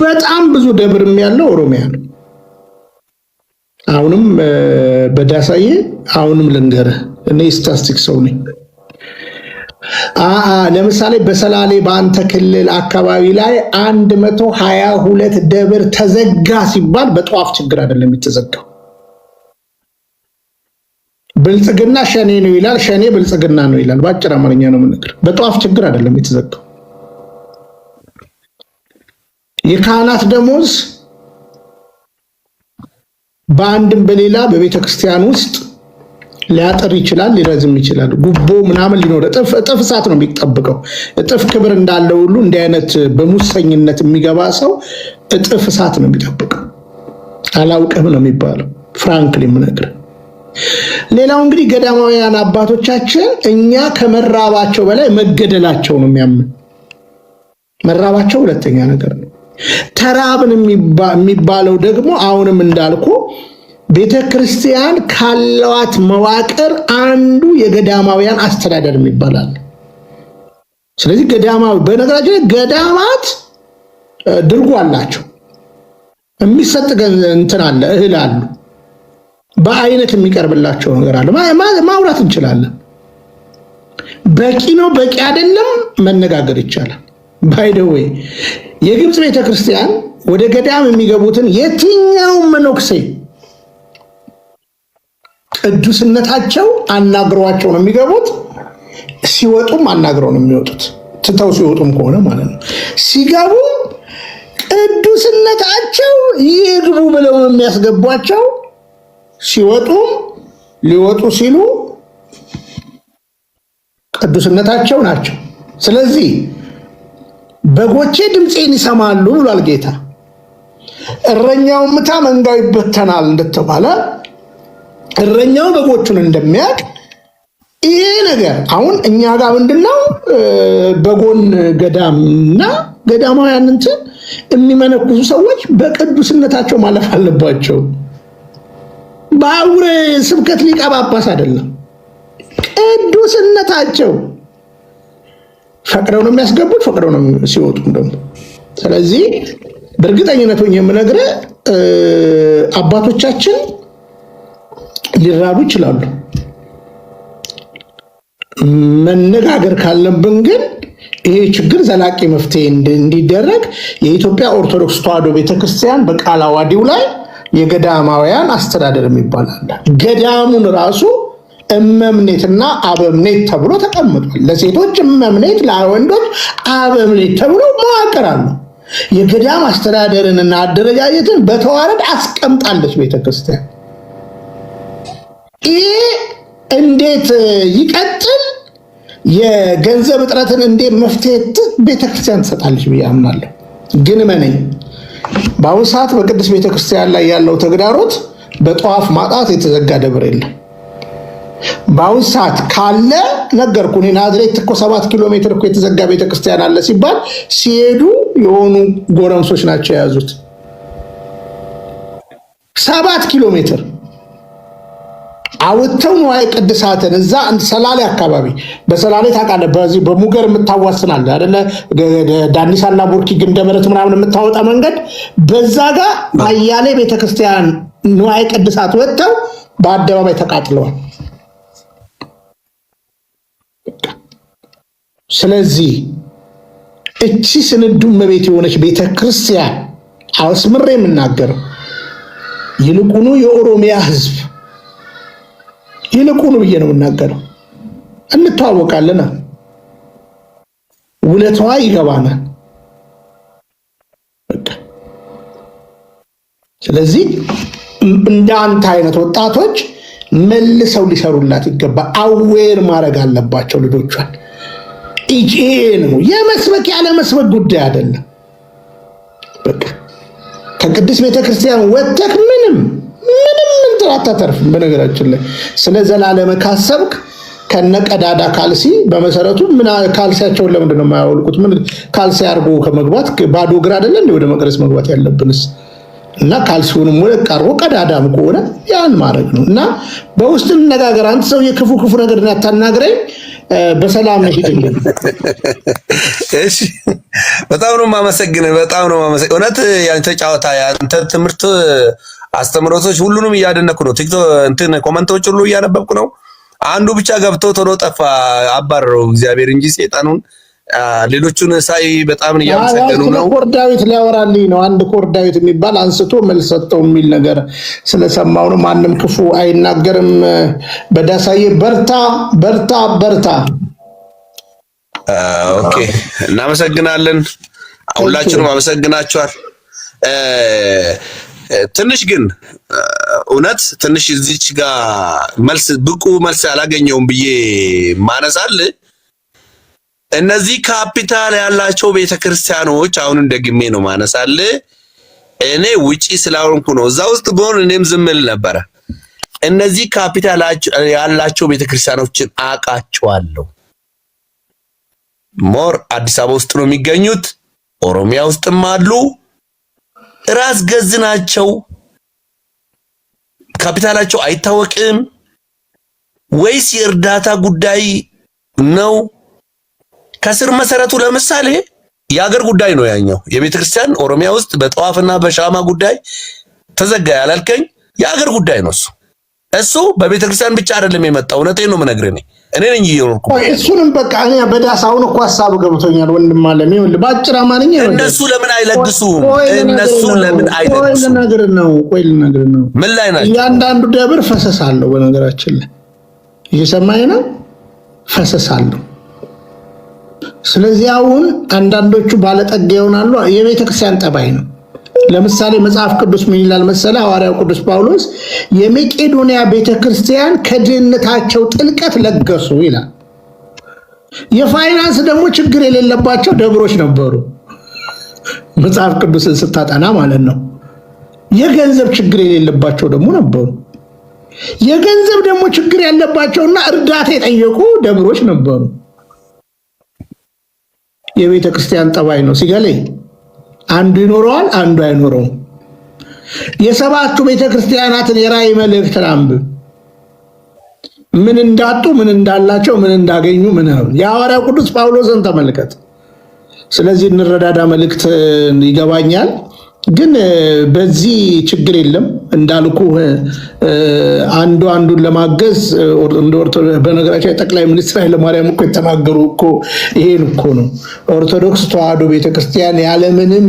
በጣም ብዙ ደብርም ያለው ኦሮሚያ ነው። አሁንም በዳሳዬ አሁንም ልንገርህ እኔ ስታስቲክስ ሰው ነኝ። ለምሳሌ በሰላሌ በአንተ ክልል አካባቢ ላይ 122 ደብር ተዘጋ ሲባል በጧፍ ችግር አይደለም የተዘጋው። ብልጽግና ሸኔ ነው ይላል፣ ሸኔ ብልጽግና ነው ይላል። ባጭር አማርኛ ነው የምነግርህ። በጧፍ ችግር አይደለም የተዘጋው። የካህናት ደሞዝ በአንድም በሌላ በቤተክርስቲያን ውስጥ ሊያጥር ይችላል፣ ሊረዝም ይችላል። ጉቦ ምናምን ሊኖር እጥፍ እሳት ነው የሚጠብቀው። እጥፍ ክብር እንዳለ ሁሉ እንዲህ አይነት በሙሰኝነት የሚገባ ሰው እጥፍ እሳት ነው የሚጠብቀው። አላውቅም ነው የሚባለው። ፍራንክሊ የምነግርህ። ሌላው እንግዲህ ገዳማውያን አባቶቻችን እኛ ከመራባቸው በላይ መገደላቸው ነው የሚያምን። መራባቸው ሁለተኛ ነገር ነው። ተራብን የሚባለው ደግሞ አሁንም እንዳልኩ ቤተክርስቲያን ካለዋት መዋቅር አንዱ የገዳማውያን አስተዳደር ይባላል። ስለዚህ ገዳማዊ በነገራችን ላይ ገዳማት ድርጎ አላቸው፣ የሚሰጥ እንትን አለ፣ እህል አሉ። በአይነት የሚቀርብላቸው ነገር አለ። ማውራት እንችላለን። በቂ ነው በቂ አይደለም መነጋገር ይቻላል። ባይ ዘ ዌይ የግብጽ ቤተክርስቲያን ወደ ገዳም የሚገቡትን የትኛው መነኩሴ ቅዱስነታቸው አናግሯቸው ነው የሚገቡት። ሲወጡም አናግረው ነው የሚወጡት። ትተው ሲወጡም ከሆነ ማለት ነው። ሲገቡ ቅዱስነታቸው ይግቡ ብለው የሚያስገቧቸው፣ ሲወጡም ሊወጡ ሲሉ ቅዱስነታቸው ናቸው። ስለዚህ በጎቼ ድምፄን ይሰማሉ ብሏል ጌታ። እረኛው ምታ መንጋው ይበተናል እንደተባለ እረኛው በጎቹን እንደሚያውቅ ይሄ ነገር አሁን እኛ ጋር ምንድነው በጎን ገዳምና ገዳማውያን እንትን የሚመነኩሱ ሰዎች በቅዱስነታቸው ማለፍ አለባቸው። በአውሬ ስብከት ሊቀ ጳጳስ አይደለም። ቅዱስነታቸው ፈቅደው ነው የሚያስገቡት፣ ፈቅደው ነው ሲወጡ ደግሞ። ስለዚህ በእርግጠኝነት ሆኜ የምነግርህ አባቶቻችን ሊራዱ ይችላሉ። መነጋገር ካለብን ግን ይሄ ችግር ዘላቂ መፍትሄ እንዲደረግ የኢትዮጵያ ኦርቶዶክስ ተዋሕዶ ቤተክርስቲያን በቃለ ዓዋዲው ላይ የገዳማውያን አስተዳደር የሚባል አለ። ገዳሙን ራሱ እመምኔትና አበምኔት ተብሎ ተቀምጧል። ለሴቶች እመምኔት፣ ለወንዶች አበምኔት ተብሎ መዋቅር አለ። የገዳም አስተዳደርንና አደረጃጀትን በተዋረድ አስቀምጣለች ቤተክርስቲያን። ይሄ እንዴት ይቀጥል? የገንዘብ እጥረትን እንዴት መፍትሄ ቤተክርስቲያን ትሰጣለች ብዬ አምናለሁ። ግን መነኝ በአሁኑ ሰዓት በቅድስት ቤተክርስቲያን ላይ ያለው ተግዳሮት በጧፍ ማጣት የተዘጋ ደብር የለም። በአሁኑ ሰዓት ካለ ነገርኩ። እኔ ናዝሬት እኮ 7 ኪሎ ሜትር እኮ የተዘጋ ቤተክርስቲያን አለ ሲባል ሲሄዱ የሆኑ ጎረምሶች ናቸው የያዙት። 7 ኪሎ ሜትር አውጥተው ንዋየ ቅድሳትን እዛ ሰላሌ አካባቢ በሰላሌ ታውቃለህ፣ በዚህ በሙገር የምታዋስናል አይደለ? ዳኒሳና ቡርኪ ግንደበረት ምናምን የምታወጣ መንገድ በዛ ጋር አያሌ ቤተክርስቲያን ንዋየ ቅድሳት ወጥተው በአደባባይ ተቃጥለዋል። ስለዚህ እቺ ስንዱ እመቤት የሆነች ቤተክርስቲያን አስምሬ የምናገረው ይልቁኑ የኦሮሚያ ህዝብ ይልቁኑ ብዬ ነው የምናገረው። እንተዋወቃለን፣ ውለቷ ይገባናል። ስለዚህ እንደ አንተ አይነት ወጣቶች መልሰው ሊሰሩላት ይገባል። አዌር ማድረግ አለባቸው ልጆቿን። ይሄ ነው የመስበክ ያለ መስበክ ጉዳይ አይደለም። በቃ ከቅድስት ቤተክርስቲያን ወጥተህ ምንም እንትን አታተርፍም። በነገራችን ላይ ስለ ዘላለም ካሰብክ ከነቀዳዳ ካልሲ በመሰረቱ ምን ካልሲያቸውን ለምንድን ነው የማያወልቁት? ምን ካልሲ አድርጎ ከመግባት ባዶ እግር አይደለ እንደ ወደ መቅደስ መግባት ያለብንስ? እና ካልሲውንም ወለቅ አድርጎ ቀዳዳም ከሆነ ያን ማድረግ ነው። እና በውስጥ እንነጋገር። አንተ ሰው የክፉ ነገር ያታናግረኝ በሰላም ነው ይደለም። እሺ በጣም ነው የማመሰግነው። እውነት ያንተ ጫወታ ያንተ ትምህርት አስተምሮቶች ሁሉንም እያደነኩ ነው። ቲክቶክ እንትን ኮመንቶች ሁሉ እያነበብኩ ነው። አንዱ ብቻ ገብቶ ቶሎ ጠፋ፣ አባረረው እግዚአብሔር እንጂ ሰይጣኑን። ሌሎቹን ሳይ በጣም እያመሰገኑ ነው። ኮር ዳዊት ሊያወራልኝ ነው። አንድ ኮር ዳዊት የሚባል አንስቶ መልስ ሰጠው የሚል ነገር ስለሰማው ነው። ማንም ክፉ አይናገርም። በዳሳዬ በርታ። ኦኬ እናመሰግናለን። ሁላችንም አመሰግናችኋል። ትንሽ ግን እውነት ትንሽ እዚች ጋር ብቁ መልስ አላገኘውም ብዬ ማነሳል። እነዚህ ካፒታል ያላቸው ቤተክርስቲያኖች አሁን ደግሜ ነው ማነሳል። እኔ ውጪ ስላልሆንኩ ነው። እዛ ውስጥ ብሆን እኔም ዝም እል ነበረ። እነዚህ ካፒታል ያላቸው ቤተክርስቲያኖችን አውቃቸዋለሁ። ሞር አዲስ አበባ ውስጥ ነው የሚገኙት፣ ኦሮሚያ ውስጥም አሉ። ራስ ገዝ ናቸው። ካፒታላቸው አይታወቅም ወይስ የእርዳታ ጉዳይ ነው? ከስር መሰረቱ ለምሳሌ የሀገር ጉዳይ ነው ያኛው። የቤተክርስቲያን ኦሮሚያ ውስጥ በጠዋፍና በሻማ ጉዳይ ተዘጋ ያላልከኝ የሀገር ጉዳይ ነው እሱ። እሱ በቤተክርስቲያን ብቻ አይደለም የመጣው። እውነቴን ነው የምነግርህ እኔ ነኝ እየሮርኩ እሱንም በቃ እኔ በዳስ አሁን እኮ ሀሳቡ ገብቶኛል ወንድም አለም። ይኸውልህ በአጭር አማርኛ እነሱ ለምን አይለግሱም? እነሱ ለምን አይለግሱም? ቆይ ልነግርህ ነው። ምን ላይ ናቸው? እያንዳንዱ ደብር ፈሰስ አለው። በነገራችን ላይ እየሰማኸኝ ነው? ፈሰስ አለው። ስለዚህ አሁን አንዳንዶቹ ባለጠጋ ይሆናሉ። የቤተክርስቲያን ጠባይ ነው። ለምሳሌ መጽሐፍ ቅዱስ ምን ይላል መሰለ? ሐዋርያው ቅዱስ ጳውሎስ የመቄዶንያ ቤተክርስቲያን ከድህነታቸው ጥልቀት ለገሱ ይላል። የፋይናንስ ደግሞ ችግር የሌለባቸው ደብሮች ነበሩ። መጽሐፍ ቅዱስን ስታጠና ማለት ነው። የገንዘብ ችግር የሌለባቸው ደግሞ ነበሩ። የገንዘብ ደግሞ ችግር ያለባቸውና እርዳታ የጠየቁ ደብሮች ነበሩ። የቤተክርስቲያን ጠባይ ነው ሲገለኝ አንዱ ይኖረዋል፣ አንዱ አይኖረውም። የሰባቱ ቤተክርስቲያናትን የራእይ መልእክትን አንብብ። ምን እንዳጡ፣ ምን እንዳላቸው፣ ምን እንዳገኙ ምን የሐዋርያው ቅዱስ ጳውሎስን ተመልከት። ስለዚህ እንረዳዳ መልእክት ይገባኛል። ግን በዚህ ችግር የለም እንዳልኩ አንዱ አንዱን ለማገዝ በነገራችን ጠቅላይ ሚኒስትር ኃይለማርያም እኮ የተናገሩ እኮ ይሄን እኮ ነው። ኦርቶዶክስ ተዋሕዶ ቤተክርስቲያን ያለምንም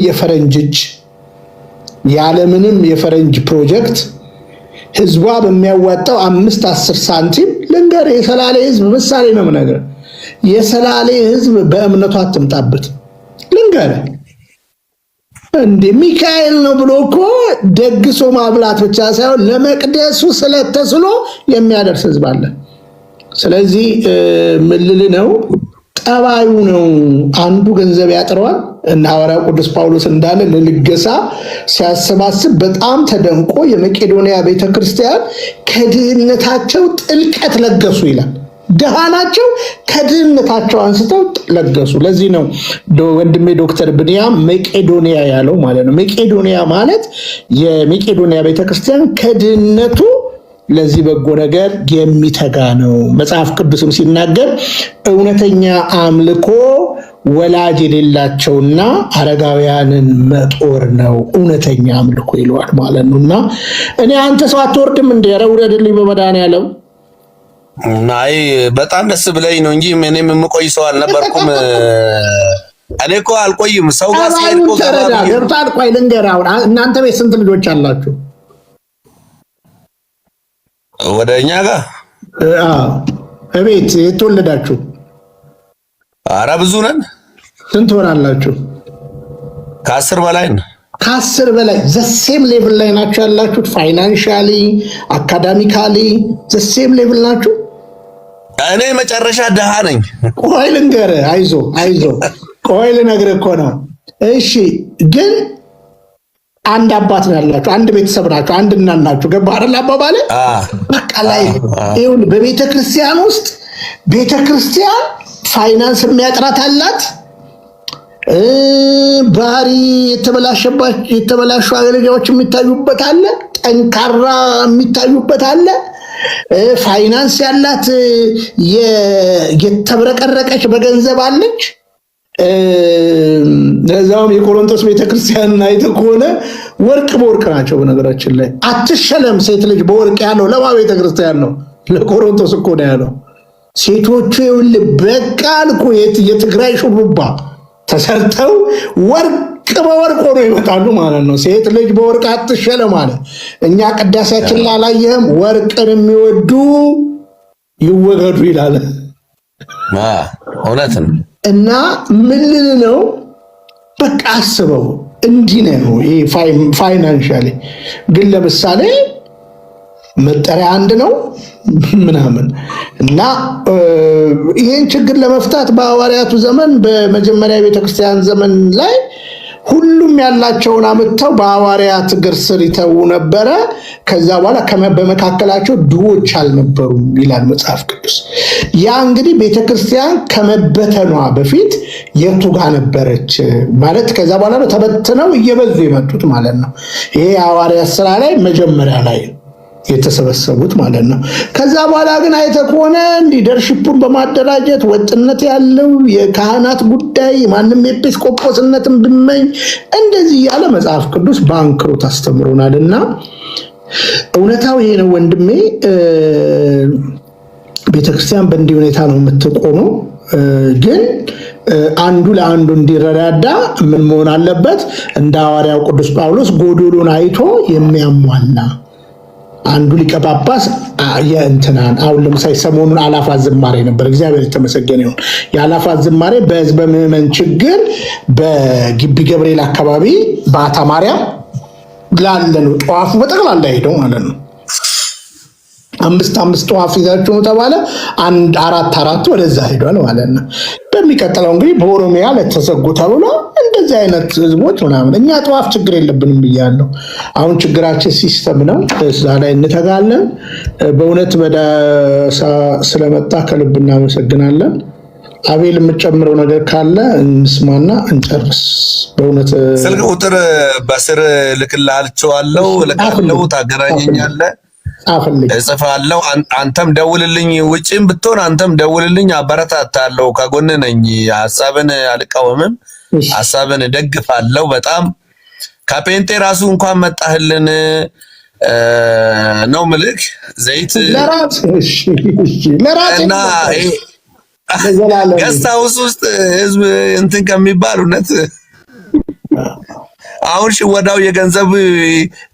የፈረንጅ ፕሮጀክት ህዝቧ በሚያዋጣው 5-10 ሳንቲም ልንገርህ፣ የሰላሌ ህዝብ ምሳሌ ነው የምነግርህ። የሰላሌ ህዝብ በእምነቱ አትምጣበት ልንገርህ። እንደ ሚካኤል ነው ብሎ እኮ ደግሶ ማብላት ብቻ ሳይሆን ለመቅደሱ ስለተስሎ የሚያደርስ ህዝብ አለ። ስለዚህ ምልል ነው ጠባዩ ነው። አንዱ ገንዘብ ያጥረዋል እና ሐዋርያው ቅዱስ ጳውሎስ እንዳለ ለልገሳ ሲያሰባስብ በጣም ተደንቆ የመቄዶንያ ቤተክርስቲያን ከድህነታቸው ጥልቀት ለገሱ ይላል። ደሃ ናቸው፣ ከድህነታቸው አንስተው ለገሱ። ለዚህ ነው ወንድሜ ዶክተር ብንያም መቄዶንያ ያለው ማለት ነው። መቄዶንያ ማለት የመቄዶንያ ቤተክርስቲያን ከድህነቱ ለዚህ በጎ ነገር የሚተጋ ነው። መጽሐፍ ቅዱስም ሲናገር እውነተኛ አምልኮ ወላጅ የሌላቸውና አረጋውያንን መጦር ነው እውነተኛ አምልኮ ይለዋል ማለት ነው። እና እኔ አንተ ሰው አትወርድም እንደ ረውረድልኝ በመድኃኒዓለም ናይ በጣም ደስ ብለኝ ነው እንጂ እኔም የምቆይ ሰው አልነበርኩም። እኔ እኮ አልቆይም ሰው ጋር ሲሄድ እኮ ገብቷል። ቆይ ልንገርህ፣ አሁን እናንተ ቤት ስንት ልጆች አላችሁ? ወደኛ ጋር እቤት የተወለዳችሁ? ኧረ ብዙ ነን። ስንት ሆናላችሁ? ከ10 በላይ ነን። ከ10 በላይ ዘሴም ሌቭል ላይ ናችሁ ያላችሁት? ፋይናንሻሊ አካዳሚካሊ ዘሴም ሌቭል ናችሁ? እኔ መጨረሻ ደሃ ነኝ። ቆይ ልንገርህ፣ አይዞ ቆይ ልነግርህ እኮ ነው። እሺ ግን አንድ አባት ነው ያላችሁ፣ አንድ ቤተሰብ ናችሁ፣ አንድ እናት ናችሁ። ገባህ አይደል አባባሌ? በቃ ላይ ይሁን። በቤተክርስቲያን ውስጥ ቤተክርስቲያን ፋይናንስ የሚያጥራት አላት። ባህሪ የተበላሹ አገልጋዮች የሚታዩበት አለ። ጠንካራ የሚታዩበት አለ። ፋይናንስ ያላት የተብረቀረቀች በገንዘብ አለች። ለዛውም የቆሮንቶስ ቤተክርስቲያን አይተህ ከሆነ ወርቅ በወርቅ ናቸው። በነገራችን ላይ አትሸለም ሴት ልጅ በወርቅ ያለው ለማ ቤተክርስቲያን ነው? ለቆሮንቶስ እኮ ነው ያለው። ሴቶቹ ይኸውልህ በቃ አልኩ የትግራይ ሹሩባ ተሰርተው ወርቅ በወርቅ ሆነው ይመጣሉ ማለት ነው። ሴት ልጅ በወርቅ አትሸለም ማለት። እኛ ቅዳሴያችን ላላየህም ወርቅን የሚወዱ ይወገዱ ይላል። እውነት ነው። እና ምን ነው በቃ አስበው እንዲህ ነው ይሄ ፋይናንሻሊ። ግን ለምሳሌ መጠሪያ አንድ ነው ምናምን እና ይሄን ችግር ለመፍታት በሐዋርያቱ ዘመን በመጀመሪያ ቤተክርስቲያን ዘመን ላይ ሁሉም ያላቸውን አመጣው በሐዋርያት እግር ስር ይተዉ ነበረ። ከዛ በኋላ በመካከላቸው ድሆች አልነበሩም ይላል መጽሐፍ ቅዱስ። ያ እንግዲህ ቤተክርስቲያን ከመበተኗ በፊት የቱ ጋር ነበረች ማለት ከዛ በኋላ ነው ተበትነው እየበዙ የመጡት ማለት ነው። ይሄ ሐዋርያት ስራ ላይ መጀመሪያ ላይ የተሰበሰቡት ማለት ነው። ከዛ በኋላ ግን አይተህ ከሆነ ሊደርሺፑን በማደራጀት ወጥነት ያለው የካህናት ጉዳይ ማንም ኤጲስቆጶስነትን ብመኝ እንደዚህ ያለ መጽሐፍ ቅዱስ ባንክሮት አስተምሮናልና እውነታው ይሄ ነው ወንድሜ። ቤተክርስቲያን በእንዲህ ሁኔታ ነው የምትቆመው። ግን አንዱ ለአንዱ እንዲረዳዳ ምን መሆን አለበት? እንደ ሐዋርያው ቅዱስ ጳውሎስ ጎዶሎን አይቶ የሚያሟላ አንዱ ሊቀ ጳጳስ የእንትናን አሁን ለምሳሌ ሰሞኑን አላፋት ዝማሬ ነበር። እግዚአብሔር የተመሰገነ ይሁን። የአላፋት ዝማሬ በህዝበ ምዕመን ችግር በግቢ ገብርኤል አካባቢ በአታ ማርያም ላለ ነው ጠዋፉ በጠቅላላ ሄደው ማለት ነው። 5 ጠዋፍ ይዛችሁ ነው ተባለ። 4 ወደዛ ሄዷል ማለት ነው። በሚቀጥለው እንግዲህ በኦሮሚያ ለተዘጉ ተብሎ እንደዚህ አይነት ህዝቦች ምናምን እኛ ጠዋፍ ችግር የለብንም ብያለሁ። አሁን ችግራችን ሲስተም ነው። እዛ ላይ እንተጋለን። በእውነት በዳሳ ስለመጣ ከልብ እናመሰግናለን። አቤል የምጨምረው ነገር ካለ እንስማና እንጨርስ። በእውነት ስልክ ቁጥር በስር ልክልሃለሁ፣ ታገናኘኛለህ፣ እጽፋለሁ። አንተም ደውልልኝ፣ ውጪም ብትሆን አንተም ደውልልኝ፣ አበረታታለሁ፣ ከጎን ነኝ። ሐሳብን አልቃወምም፣ ሐሳብን ደግፋለሁ። በጣም ከጴንጤ ራሱ እንኳን መጣህልን ነው ምልክ ዘይት እና ገስት ሃውስ ውስጥ ህዝብ እንትን ከሚባል እውነት አሁን ሽወዳው የገንዘብ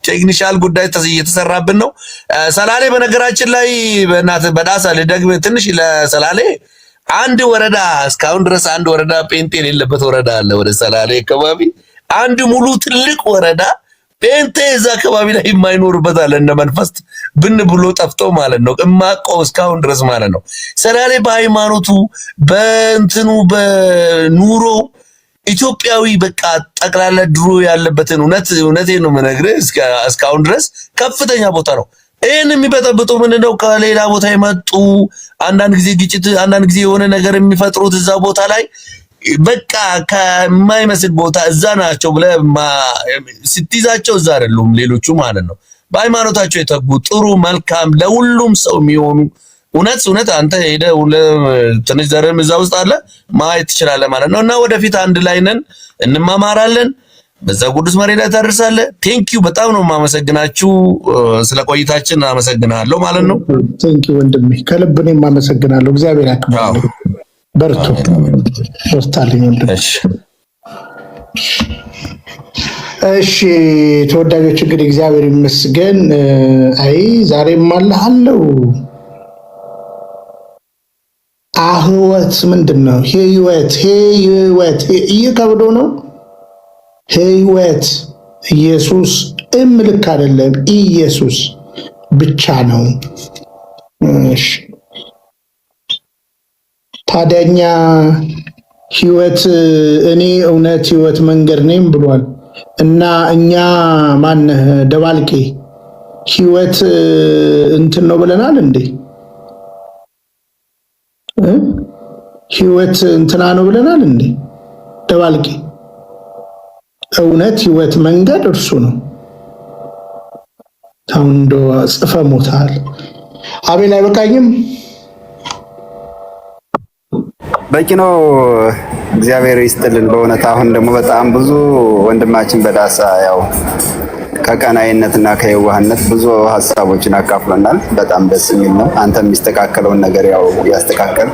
ቴክኒሻል ጉዳይ እየተሰራብን ነው። ሰላሌ በነገራችን ላይ በዳሳ ልደግም ትንሽ ለሰላሌ አንድ ወረዳ እስካሁን ድረስ አንድ ወረዳ ጴንጤ የሌለበት ወረዳ አለ። ወደ ሰላሌ አካባቢ አንድ ሙሉ ትልቅ ወረዳ ጴንጤ እዛ አካባቢ ላይ የማይኖርበት አለ። እነ መንፈስ ብን ብሎ ጠፍቶ ማለት ነው። እማቆው እስካሁን ድረስ ማለት ነው። ሰላሌ በሃይማኖቱ በእንትኑ በኑሮ ኢትዮጵያዊ በቃ ጠቅላላ ድሮ ያለበትን እውነቴን ነው የምነግርህ። እስካሁን ድረስ ከፍተኛ ቦታ ነው። ይህን የሚበጠብጡ ምንድነው? ከሌላ ቦታ የመጡ አንዳንድ ጊዜ ግጭት፣ አንዳንድ ጊዜ የሆነ ነገር የሚፈጥሩት እዛ ቦታ ላይ በቃ ከማይመስል ቦታ እዛ ናቸው ብለህ ስትይዛቸው እዛ አይደሉም ሌሎቹ ማለት ነው። በሃይማኖታቸው የተጉ ጥሩ መልካም ለሁሉም ሰው የሚሆኑ እውነት አንተ ሄደህ ትንሽ ዘርም እዛ ውስጥ አለ ማየት ትችላለህ ማለት ነው። እና ወደፊት አንድ ላይ ነን፣ እንማማራለን። በዛ ቅዱስ መሬት ላይ ታደርሳለህ። ቴንኪው በጣም ነው የማመሰግናችሁ። ስለ ቆይታችን አመሰግናለሁ ማለት ነው። ቴንኪው ወንድሜ፣ ከልብ እኔም አመሰግናለሁ። እግዚአብሔር ያክብርልኝ። በርቱ፣ በርታልኝ ወንድሜ። እሺ ተወዳጆች፣ እንግዲህ እግዚአብሔር ይመስገን። አይ ዛሬም አለሃለው አህወት ምንድን ነው? ህይወት እየከብዶ ነው። ህይወት ኢየሱስ ልክ አይደለም። ኢየሱስ ብቻ ነው። እሺ ታዲያኛ ህይወት እኔ እውነት ህይወት መንገድ ነኝ ብሏል እና እኛ ማነህ ደባልቄ ህይወት እንትን ነው ብለናል እንዴ? ህይወት እንትና ነው ብለናል እንዴ? ደባልቄ እውነት ህይወት መንገድ እርሱ ነው። አሁን እንደው ጽፈ ሞታል። አቤል አይበቃኝም? በቂ ነው። እግዚአብሔር ይስጥልን በእውነት። አሁን ደግሞ በጣም ብዙ ወንድማችን በዳሳ ያው ከቀናይነትና ከየዋህነት ብዙ ሀሳቦችን አካፍሎናል። በጣም ደስ የሚል ነው። አንተ የሚስተካከለውን ነገር ያው ያስተካከል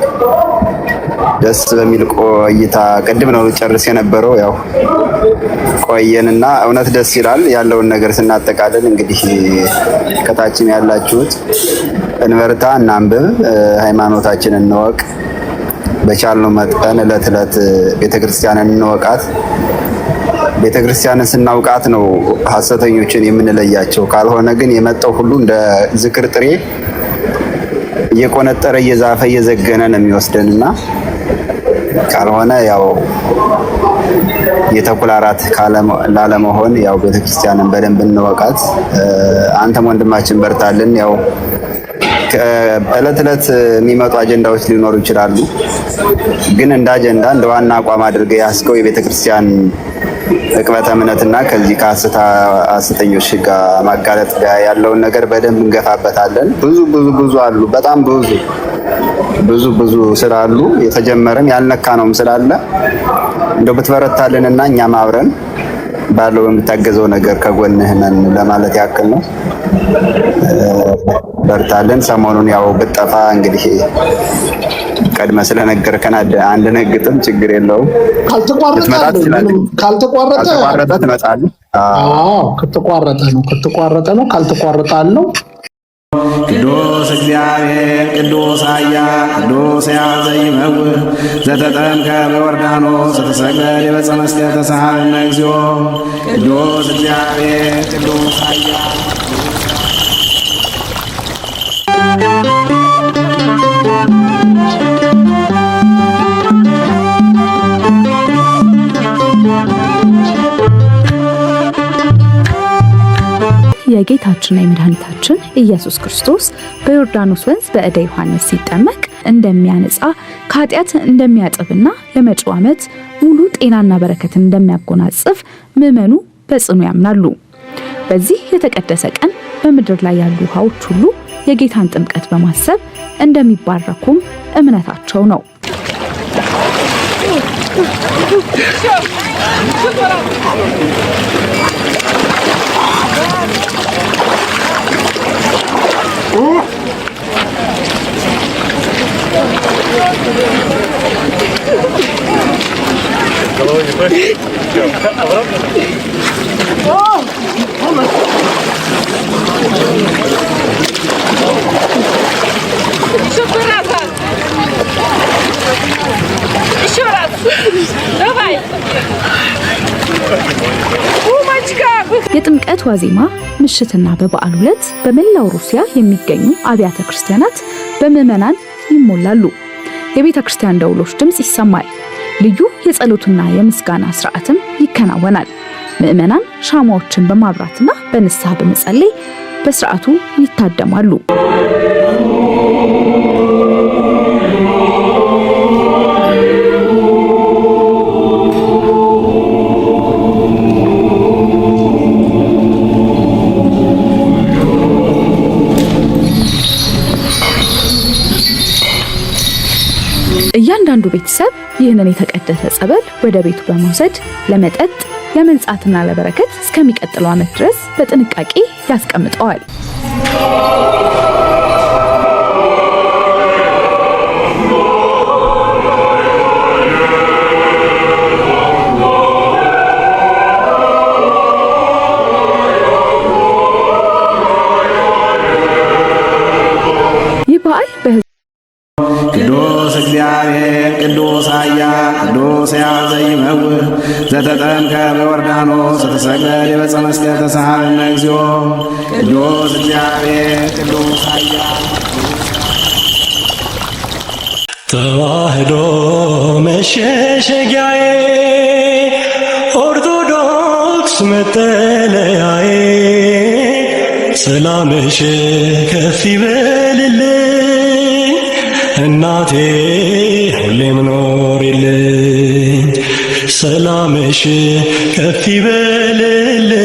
ደስ በሚል ቆይታ ቅድም ነው ጨርስ የነበረው ያው ቆየንና እውነት ደስ ይላል። ያለውን ነገር ስናጠቃልል እንግዲህ ከታችን ያላችሁት እንበርታ፣ እናንብብ፣ ሃይማኖታችንን እንወቅ፣ በቻልነው መጠን ዕለት ዕለት ቤተክርስቲያንን እንወቃት። ቤተክርስቲያንን ስናውቃት ነው ሐሰተኞችን የምንለያቸው። ካልሆነ ግን የመጣው ሁሉ እንደ ዝክር ጥሬ እየቆነጠረ እየዛፈ እየዘገነ ነው የሚወስደንና ካልሆነ ያው የተኩላ ራት ላለመሆን ያው ቤተክርስቲያንን በደንብ እንወቃት። አንተም ወንድማችን በርታልን። ያው ዕለት ዕለት የሚመጡ አጀንዳዎች ሊኖሩ ይችላሉ። ግን እንደ አጀንዳ እንደ ዋና አቋም አድርገህ ያስከው የቤተክርስቲያን ዕቅበተ እምነትና ከዚህ ከሐሰተኞች ጋር ማጋለጥ ጋር ያለውን ነገር በደንብ እንገፋበታለን። ብዙ አሉ፣ በጣም ብዙ ስላሉ የተጀመረም ያልነካ ነውም ስላለ እንደው ብትበረታልንና እኛም አብረን ባለው በምታገዘው ነገር ከጎንህ ነን ለማለት ያክል ነው። በርታለን። ሰሞኑን ያው ብጠፋ እንግዲህ ቀድመ ስለነገርከን አንድ ነግጥም ችግር የለውም። ካልተቋረጠ ትመጣለህ። ከተቋረጠ ነው ካልተቋረጠ አለው። ቅዱስ እግዚአብሔር ቅዱስ ኃያል ቅዱስ ሕያው ዘይመውት ዘተጠምቀ በዮርዳኖስ ዘተሰቅለ በዕፀ መስቀል ተሳሃለነ እግዚኦ። ቅዱስ እግዚአብሔር ቅዱስ ኃያል የጌታችንና የመድኃኒታችን ኢየሱስ ክርስቶስ በዮርዳኖስ ወንዝ በእደ ዮሐንስ ሲጠመቅ እንደሚያነጻ ከኃጢአት እንደሚያጥብና ለመጪው ዓመት ሙሉ ጤናና በረከት እንደሚያጎናጽፍ ምዕመኑ በጽኑ ያምናሉ። በዚህ የተቀደሰ ቀን በምድር ላይ ያሉ ውሃዎች ሁሉ የጌታን ጥምቀት በማሰብ እንደሚባረኩም እምነታቸው ነው። የጥምቀት ዋዜማ ምሽትና በበዓሉ ዕለት በመላው ሩሲያ የሚገኙ አብያተ ክርስቲያናት በምዕመናን ይሞላሉ። የቤተ ክርስቲያን ደውሎች ድምጽ ይሰማል። ልዩ የጸሎትና የምስጋና ስርዓትም ይከናወናል። ምዕመናን ሻማዎችን በማብራትና በንስሐ በመጸለይ በስርዓቱ ይታደማሉ። እያንዳንዱ ቤተሰብ ይህንን የተቀደሰ ጸበል ወደ ቤቱ በመውሰድ ለመጠጥ ለመንጻትና ለበረከት እስከሚቀጥለው ዓመት ድረስ በጥንቃቄ ያስቀምጠዋል። ይህ በዓል ቅዱስ እግዚአብሔር ቅዱስ ኃያል ቅዱስ ሕያው ዘይመውት ዘተጠምቀ በዮርዳኖስ ዘተሰቅለ በዕፀ መስቀል ተሳሃለነ እግዚኦ። ቅዱስ እግዚአብሔር ቅዱስ ኃያል ተዋህዶ መሸሸጊያዬ ኦርቶዶክስ መጠለያዬ ሰላምሽ ከፍ ይበልልኝ እናቴ ሁሌም ኖሪልኝ ሰላምሽ ከፍ ይበልልኝ